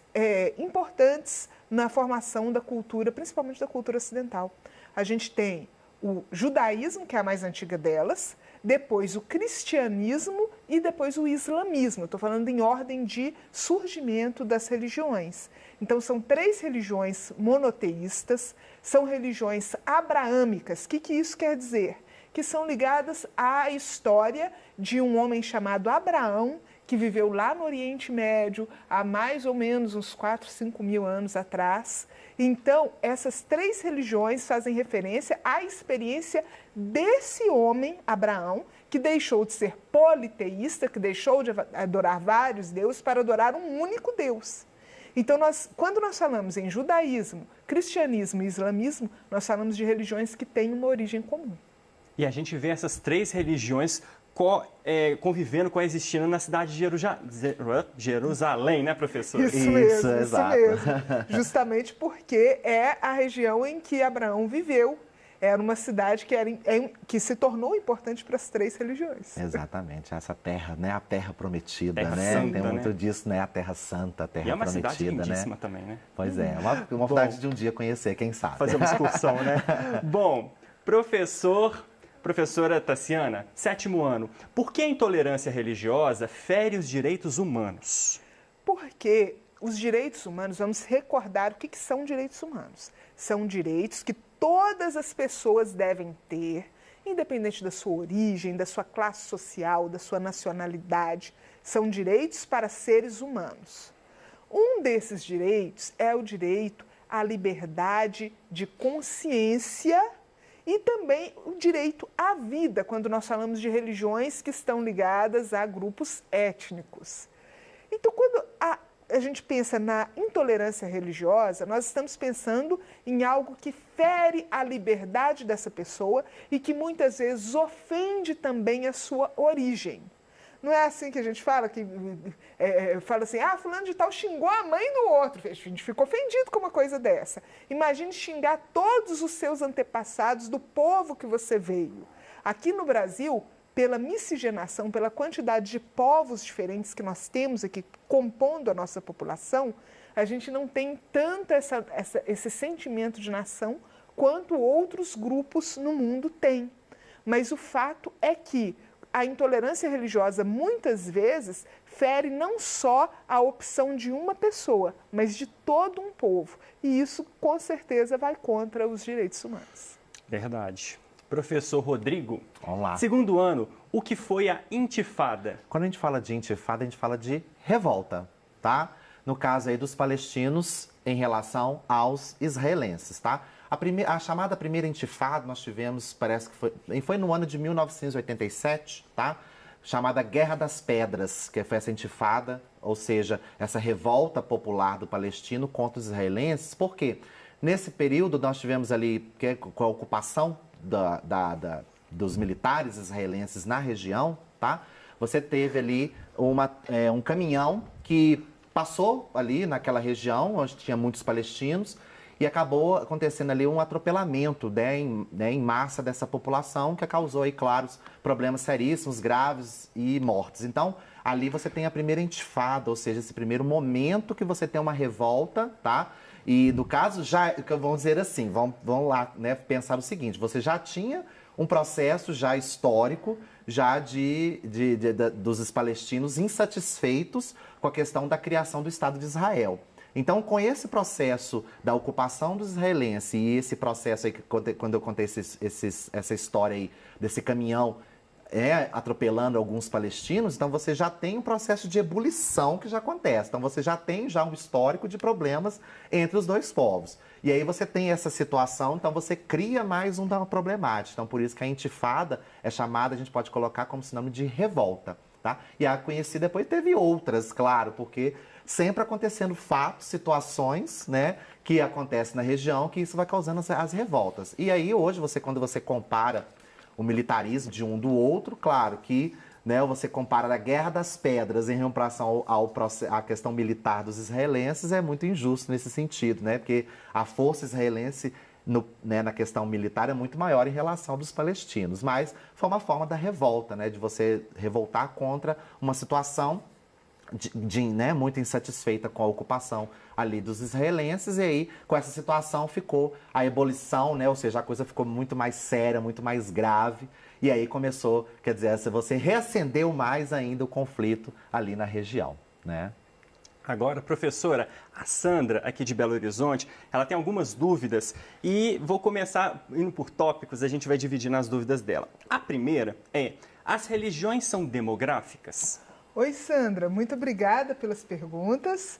importantes na formação da cultura, principalmente da cultura ocidental. A gente tem o judaísmo, que é a mais antiga delas, depois o cristianismo e depois o islamismo. Estou falando em ordem de surgimento das religiões. Então, são 3 religiões monoteístas, são religiões abraâmicas. O que isso quer dizer? Que são ligadas à história de um homem chamado Abraão, que viveu lá no Oriente Médio há mais ou menos uns 4, 5 mil anos atrás. Então, essas 3 religiões fazem referência à experiência desse homem, Abraão, que deixou de ser politeísta, que deixou de adorar vários deuses para adorar um único Deus. Então, quando nós falamos em judaísmo, cristianismo e islamismo, nós falamos de religiões que têm uma origem comum. E a gente vê essas três religiões convivendo, coexistindo na cidade de Jerusalém, né, professor? Isso mesmo. Justamente porque é a região em que Abraão viveu. Era uma cidade que se tornou importante para as três religiões. Exatamente, essa terra, né? A terra prometida, terra né? Santa, tem muito né? disso, né? A terra santa, a terra e é uma prometida, cidade lindíssima, né? também, né? Pois é, uma vontade de um dia conhecer, quem sabe. Fazer uma excursão, né? Bom, professora Tassiana, 7º ano, por que a intolerância religiosa fere os direitos humanos? Porque os direitos humanos, vamos recordar o que são direitos humanos. São direitos que todas as pessoas devem ter, independente da sua origem, da sua classe social, da sua nacionalidade. São direitos para seres humanos. Um desses direitos é o direito à liberdade de consciência e também o direito à vida, quando nós falamos de religiões que estão ligadas a grupos étnicos. Então, quando a gente pensa na intolerância religiosa, nós estamos pensando em algo que fere a liberdade dessa pessoa e que muitas vezes ofende também a sua origem. Não é assim que a gente fala, fala assim, fulano de tal xingou a mãe do outro. A gente fica ofendido com uma coisa dessa. Imagine xingar todos os seus antepassados do povo que você veio. Aqui no Brasil, pela miscigenação, pela quantidade de povos diferentes que nós temos aqui compondo a nossa população, a gente não tem tanto esse sentimento de nação quanto outros grupos no mundo têm. Mas o fato é que a intolerância religiosa muitas vezes fere não só a opção de uma pessoa, mas de todo um povo. E isso, com certeza, vai contra os direitos humanos. Verdade. Professor Rodrigo, vamos lá. 2º ano, o que foi a intifada? Quando a gente fala de intifada, a gente fala de revolta, tá? No caso aí dos palestinos em relação aos israelenses, tá? A chamada primeira intifada nós tivemos, parece que foi no ano de 1987, tá? Chamada Guerra das Pedras, que foi essa intifada, ou seja, essa revolta popular do palestino contra os israelenses. Por quê? Nesse período nós tivemos ali, com a ocupação dos militares israelenses na região, tá? Você teve ali um caminhão que passou ali naquela região, onde tinha muitos palestinos, e acabou acontecendo ali um atropelamento em massa dessa população, que causou aí, claro, problemas seríssimos, graves e mortes. Então, ali você tem a primeira intifada, ou seja, esse primeiro momento que você tem uma revolta, tá? E no caso, vamos dizer assim, vamos lá, né, pensar o seguinte, você já tinha um processo já histórico, já dos palestinos insatisfeitos com a questão da criação do Estado de Israel. Então, com esse processo da ocupação dos israelenses e esse processo aí, quando eu contei essa história aí desse caminhão atropelando alguns palestinos, então você já tem um processo de ebulição que já acontece. Então, você já tem um histórico de problemas entre os dois povos. E aí você tem essa situação, então você cria mais uma problemática. Então, por isso que a intifada é chamada, a gente pode colocar como sinônimo de revolta, tá? E a conhecida depois teve outras, claro, porque sempre acontecendo fatos, situações, né, que acontecem na região, que isso vai causando as revoltas. E aí, hoje, quando você compara o militarismo de um do outro, claro que, né, você compara a Guerra das Pedras em relação à questão militar dos israelenses, é muito injusto nesse sentido, né, porque a força israelense na questão militar é muito maior em relação dos palestinos. Mas foi uma forma da revolta, né, de você revoltar contra uma situação muito insatisfeita com a ocupação ali dos israelenses, e aí com essa situação ficou a ebulição, né, ou seja, a coisa ficou muito mais séria, muito mais grave, e aí começou, quer dizer, você reacendeu mais ainda o conflito ali na região, né? Agora, professora, a Sandra, aqui de Belo Horizonte, ela tem algumas dúvidas e vou começar indo por tópicos, a gente vai dividir nas dúvidas dela. A primeira é, as religiões são demográficas? Oi, Sandra, muito obrigada pelas perguntas.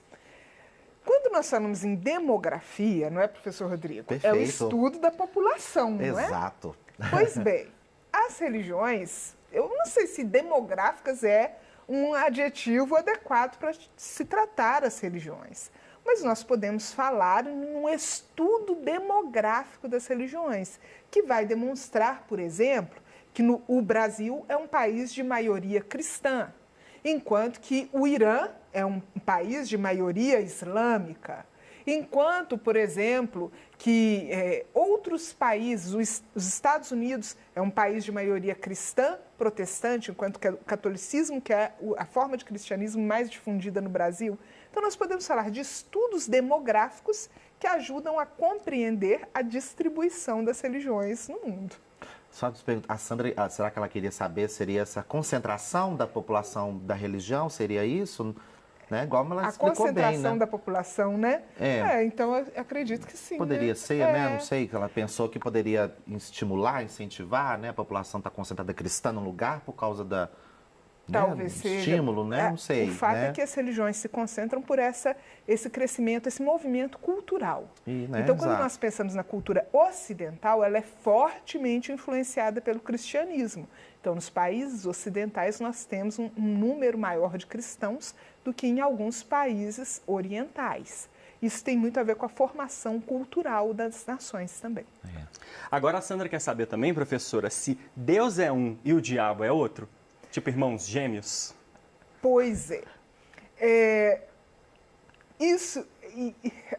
Quando nós falamos em demografia, não é, professor Rodrigo? Perfeito. É o estudo da população, não é? Exato. Pois bem, as religiões, eu não sei se demográficas é um adjetivo adequado para se tratar as religiões. mas nós podemos falar num estudo demográfico das religiões, que vai demonstrar, por exemplo, que o Brasil é um país de maioria cristã, enquanto que o Irã é um país de maioria islâmica. Enquanto, por exemplo, que outros países, os Estados Unidos é um país de maioria cristã, protestante, enquanto que o catolicismo, que é a forma de cristianismo mais difundida no Brasil. Então, nós podemos falar de estudos demográficos que ajudam a compreender a distribuição das religiões no mundo. Só te perguntar, a Sandra, será que ela queria saber, seria essa concentração da população da religião, seria isso? Né? Igual ela explicou bem, né? A concentração da população, né? Então eu acredito que sim. Poderia né? ser, né? Não sei, que ela pensou que poderia estimular, incentivar, né? A população está concentrada cristã num lugar por causa da... Talvez seja. Estímulo, né? Não sei. O fato né? é que as religiões se concentram por esse crescimento, esse movimento cultural. Então, quando nós pensamos na cultura ocidental, ela é fortemente influenciada pelo cristianismo. Então, nos países ocidentais, nós temos um número maior de cristãos do que em alguns países orientais. Isso tem muito a ver com a formação cultural das nações também. Agora, a Sandra quer saber também, professora, se Deus é um e o diabo é outro? Tipo irmãos gêmeos? Pois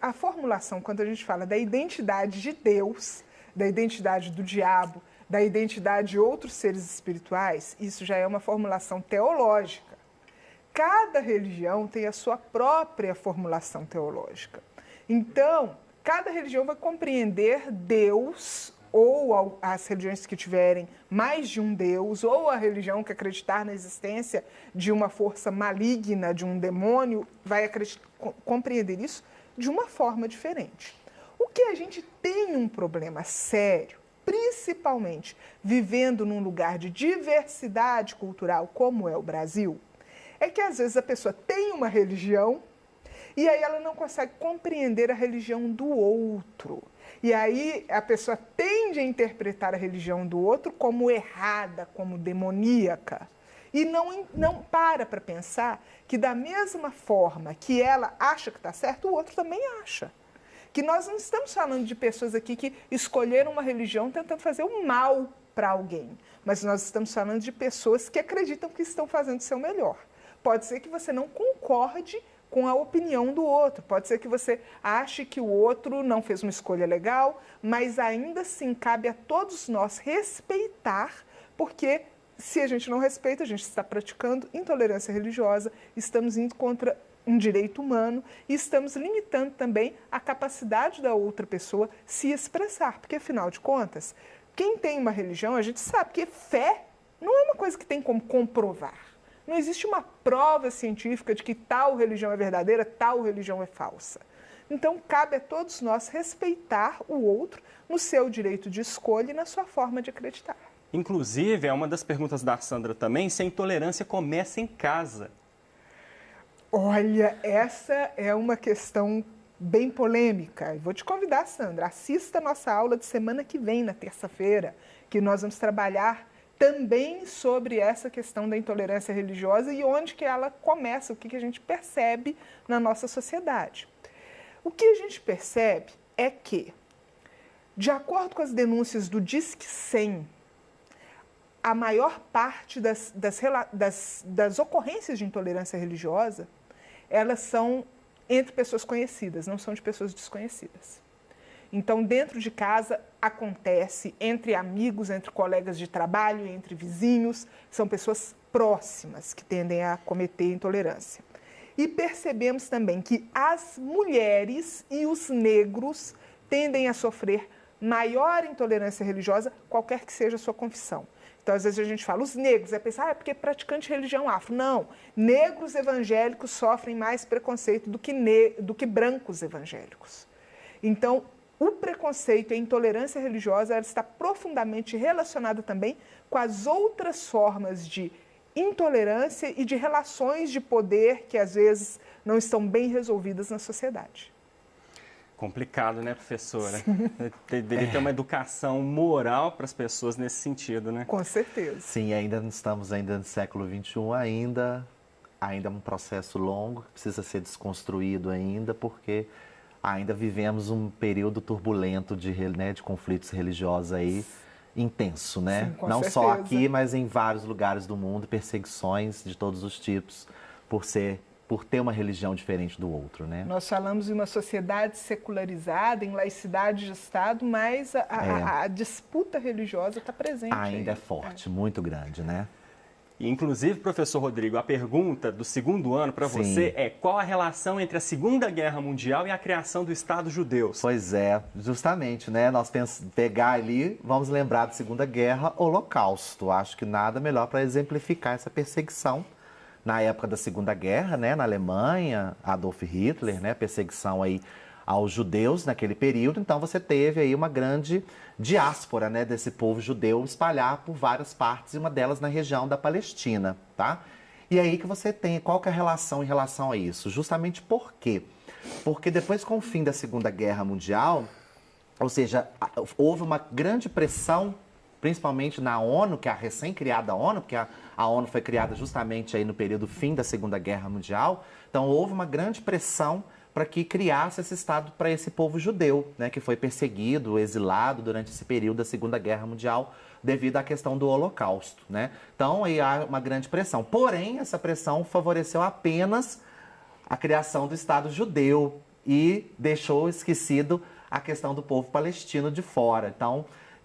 a formulação, quando a gente fala da identidade de Deus, da identidade do diabo, da identidade de outros seres espirituais, isso já é uma formulação teológica. Cada religião tem a sua própria formulação teológica. Então, cada religião vai compreender Deus, ou as religiões que tiverem mais de um Deus, ou a religião que acreditar na existência de uma força maligna, de um demônio, vai compreender isso de uma forma diferente. O que a gente tem um problema sério, principalmente vivendo num lugar de diversidade cultural como é o Brasil, é que às vezes a pessoa tem uma religião e aí ela não consegue compreender a religião do outro. E aí a pessoa tende a interpretar a religião do outro como errada, como demoníaca. E não para pensar que da mesma forma que ela acha que está certo, o outro também acha. Que nós não estamos falando de pessoas aqui que escolheram uma religião tentando fazer o mal para alguém. Mas nós estamos falando de pessoas que acreditam que estão fazendo o seu melhor. Pode ser que você não concorde com a opinião do outro. Pode ser que você ache que o outro não fez uma escolha legal, mas ainda assim cabe a todos nós respeitar, porque se a gente não respeita, a gente está praticando intolerância religiosa, estamos indo contra um direito humano e estamos limitando também a capacidade da outra pessoa se expressar. Porque, afinal de contas, quem tem uma religião, a gente sabe que fé não é uma coisa que tem como comprovar. Não existe uma prova científica de que tal religião é verdadeira, tal religião é falsa. Então, cabe a todos nós respeitar o outro no seu direito de escolha e na sua forma de acreditar. Inclusive, é uma das perguntas da Sandra também, se a intolerância começa em casa. Olha, essa é uma questão bem polêmica. Eu vou te convidar, Sandra, assista a nossa aula de semana que vem, na terça-feira, que nós vamos trabalhar também sobre essa questão da intolerância religiosa e onde que ela começa, o que a gente percebe na nossa sociedade. O que a gente percebe é que, de acordo com as denúncias do Disque 100, a maior parte das ocorrências de intolerância religiosa, elas são entre pessoas conhecidas, não são de pessoas desconhecidas. Então, dentro de casa, acontece entre amigos, entre colegas de trabalho, entre vizinhos, são pessoas próximas que tendem a cometer intolerância. E percebemos também que as mulheres e os negros tendem a sofrer maior intolerância religiosa, qualquer que seja a sua confissão. Então, às vezes a gente fala, os negros, é pensar, porque é praticante de religião afro. Não, negros evangélicos sofrem mais preconceito do que brancos evangélicos. Então, o preconceito e a intolerância religiosa ela está profundamente relacionada também com as outras formas de intolerância e de relações de poder que, às vezes, não estão bem resolvidas na sociedade. Complicado, né, professora? Deveria ter uma educação moral para as pessoas nesse sentido, né? Com certeza. Sim, ainda estamos no século XXI, ainda ainda é um processo longo, que precisa ser desconstruído ainda, porque ainda vivemos um período turbulento de conflitos religiosos aí, intenso, né? Sim, com não certeza. só aqui, mas em vários lugares do mundo, perseguições de todos os tipos, por ter uma religião diferente do outro, né? Nós falamos de uma sociedade secularizada, em laicidade de Estado, mas a disputa religiosa está presente. Ainda é forte, muito grande, né? E, inclusive, professor Rodrigo, a pergunta do segundo ano para você é: qual a relação entre a Segunda Guerra Mundial e a criação do Estado judeu? Pois é, justamente, né? Nós pegar ali, vamos lembrar da Segunda Guerra, Holocausto. Acho que nada melhor para exemplificar essa perseguição. Na época da Segunda Guerra, né, na Alemanha, Adolf Hitler, né, perseguição aí aos judeus naquele período. Então você teve aí uma grande diáspora, né, desse povo judeu espalhar por várias partes, e uma delas na região da Palestina, tá? E aí que você tem, qual que é a relação em relação a isso? Justamente por quê? Porque depois, com o fim da Segunda Guerra Mundial, ou seja, houve uma grande pressão, principalmente na ONU, que é a recém-criada ONU, porque a ONU foi criada justamente aí no período fim da Segunda Guerra Mundial. Então houve uma grande pressão para que criasse esse Estado para esse povo judeu, né, que foi perseguido, exilado durante esse período da Segunda Guerra Mundial, devido à questão do Holocausto, né? Então aí há uma grande pressão. Porém, essa pressão favoreceu apenas a criação do Estado judeu e deixou esquecido a questão do povo palestino de fora.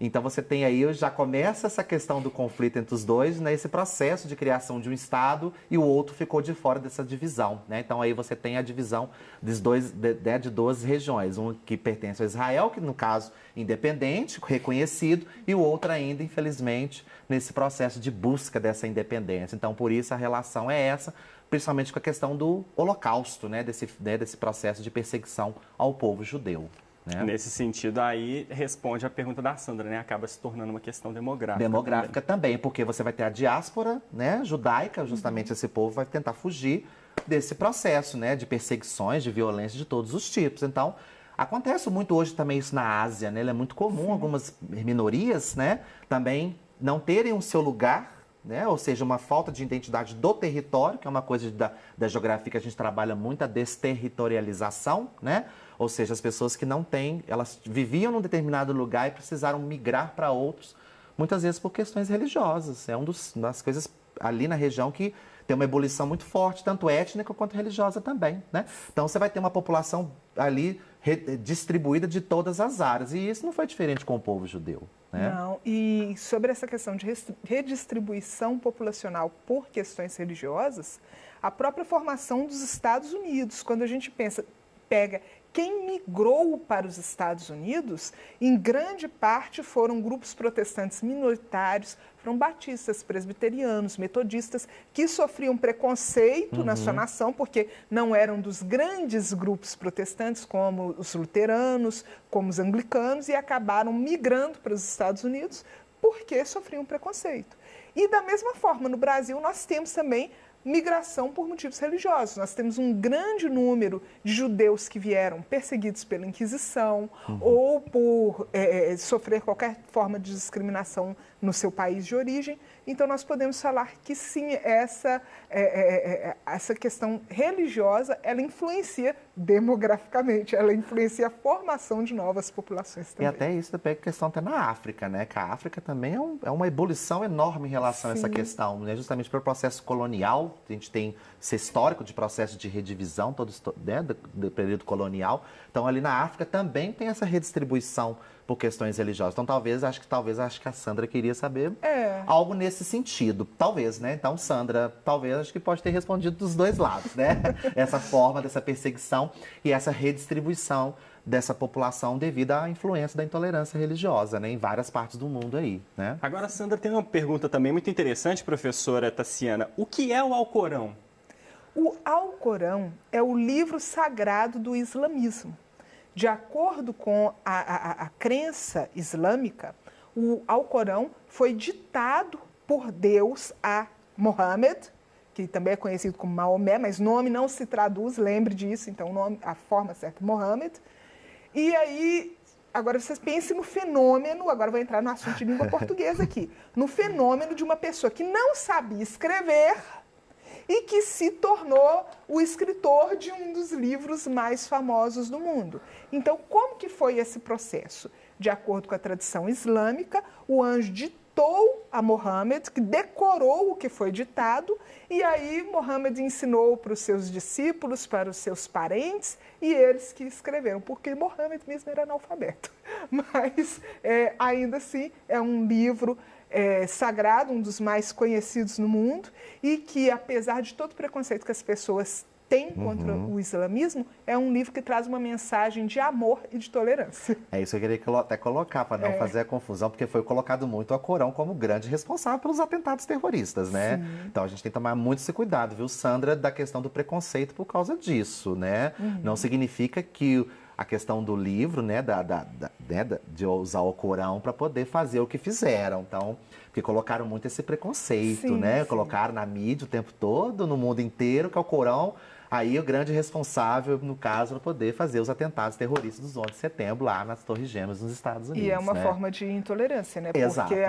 Então você tem aí, já começa essa questão do conflito entre os dois, né, esse processo de criação de um Estado, e o outro ficou de fora dessa divisão, né? Então aí você tem a divisão de duas regiões, um que pertence a Israel, que no caso independente, reconhecido, e o outro ainda, infelizmente, nesse processo de busca dessa independência. Então por isso a relação é essa, principalmente com a questão do Holocausto, né, desse processo de perseguição ao povo judeu. Né? Nesse sentido, aí responde a pergunta da Sandra, né? Acaba se tornando uma questão demográfica. Demográfica também, porque você vai ter a diáspora, né, judaica, justamente esse povo vai tentar fugir desse processo, né, de perseguições, de violência de todos os tipos. Então, acontece muito hoje também isso na Ásia, né? É muito comum algumas minorias, né, também não terem o seu lugar, né? Ou seja, uma falta de identidade do território, que é uma coisa da geografia que a gente trabalha muito, a desterritorialização, né? Ou seja, as pessoas que não têm, elas viviam num determinado lugar e precisaram migrar para outros, muitas vezes por questões religiosas. É uma das coisas ali na região que tem uma ebulição muito forte, tanto étnica quanto religiosa também, né? Então você vai ter uma população ali distribuída de todas as áreas, e isso não foi diferente com o povo judeu, né? Não, e sobre essa questão de redistribuição populacional por questões religiosas, a própria formação dos Estados Unidos, quando a gente pega quem migrou para os Estados Unidos, em grande parte foram grupos protestantes minoritários, foram batistas, presbiterianos, metodistas, que sofriam preconceito na sua nação, porque não eram dos grandes grupos protestantes, como os luteranos, como os anglicanos, e acabaram migrando para os Estados Unidos porque sofriam preconceito. E da mesma forma, no Brasil, nós temos também migração por motivos religiosos. Nós temos um grande número de judeus que vieram perseguidos pela Inquisição ou por sofrer qualquer forma de discriminação no seu país de origem. Então, nós podemos falar que sim, essa questão religiosa, ela influencia demograficamente, ela influencia a formação de novas populações também. E até isso também é questão até na África, né? Que a África também é uma ebulição enorme em relação a essa questão, né? Justamente pelo processo colonial, a gente tem esse histórico de processo de redivisão né, do período colonial. Então, ali na África também tem essa redistribuição por questões religiosas. Então, talvez acho que a Sandra queria saber algo nesse sentido. Talvez, né? Então, Sandra, talvez, acho que pode ter respondido dos dois lados, né? Essa forma dessa perseguição e essa redistribuição dessa população devido à influência da intolerância religiosa, né? Em várias partes do mundo aí, né? Agora, Sandra, tem uma pergunta também muito interessante, professora Tassiana. O que é o Alcorão? O Alcorão é o livro sagrado do islamismo. De acordo com a crença islâmica, o Alcorão foi ditado por Deus a Mohammed, que também é conhecido como Maomé, mas nome não se traduz, lembre disso, então a forma certa é Mohammed. E aí, agora vocês pensem no fenômeno, agora vou entrar no assunto de língua portuguesa aqui, no fenômeno de uma pessoa que não sabia escrever e que se tornou o escritor de um dos livros mais famosos do mundo. Então, como que foi esse processo? De acordo com a tradição islâmica, o anjo ditou a Mohammed, que decorou o que foi ditado, e aí Mohammed ensinou para os seus discípulos, para os seus parentes, e eles que escreveram, porque Mohammed mesmo era analfabeto. Mas, ainda assim, é um livro sagrado, um dos mais conhecidos no mundo, e que, apesar de todo o preconceito que as pessoas têm contra o islamismo, é um livro que traz uma mensagem de amor e de tolerância. É isso que eu queria até colocar, para não fazer a confusão, porque foi colocado muito o Alcorão como grande responsável pelos atentados terroristas, né? Sim. Então a gente tem que tomar muito esse cuidado, viu, Sandra, da questão do preconceito por causa disso, né? Não significa que a questão do livro, né, de usar o Corão para poder fazer o que fizeram. Então, porque colocaram muito esse preconceito, né? Sim. Colocaram na mídia o tempo todo, no mundo inteiro, que é o Corão. Aí o grande responsável, no caso, para poder fazer os atentados terroristas dos 11 de setembro lá nas Torres Gêmeas nos Estados Unidos. E é uma forma de intolerância, né? Exato. Porque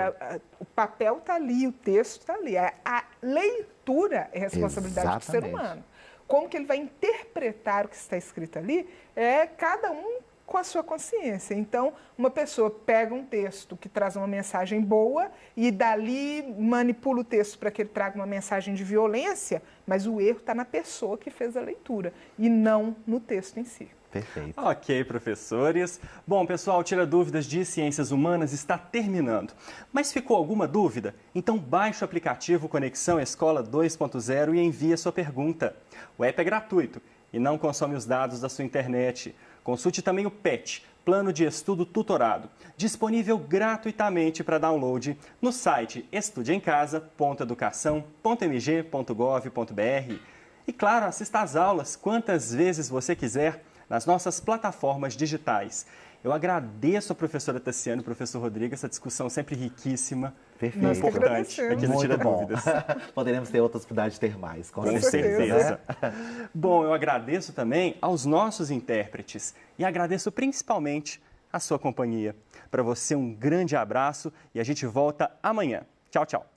o papel está ali, o texto está ali. A leitura é responsabilidade do ser humano. Como que ele vai interpretar o que está escrito ali, cada um com a sua consciência. Então, uma pessoa pega um texto que traz uma mensagem boa e dali manipula o texto para que ele traga uma mensagem de violência, mas o erro está na pessoa que fez a leitura e não no texto em si. Perfeito. Ok, professores. Bom, pessoal, Tira Dúvidas de Ciências Humanas está terminando. Mas ficou alguma dúvida? Então baixe o aplicativo Conexão Escola 2.0 e envie a sua pergunta. O app é gratuito e não consome os dados da sua internet. Consulte também o PET, Plano de Estudo Tutorado, disponível gratuitamente para download no site estudeemcasa.educação.mg.gov.br. E claro, assista às aulas quantas vezes você quiser nas nossas plataformas digitais. Eu agradeço a professora Tassiana e o professor Rodrigo, essa discussão sempre riquíssima. Perfeito. Importante aqui no Tira Dúvidas. Poderemos ter outra oportunidade de ter mais, com certeza. Bom, eu agradeço também aos nossos intérpretes e agradeço principalmente a sua companhia. Para você, um grande abraço e a gente volta amanhã. Tchau, tchau.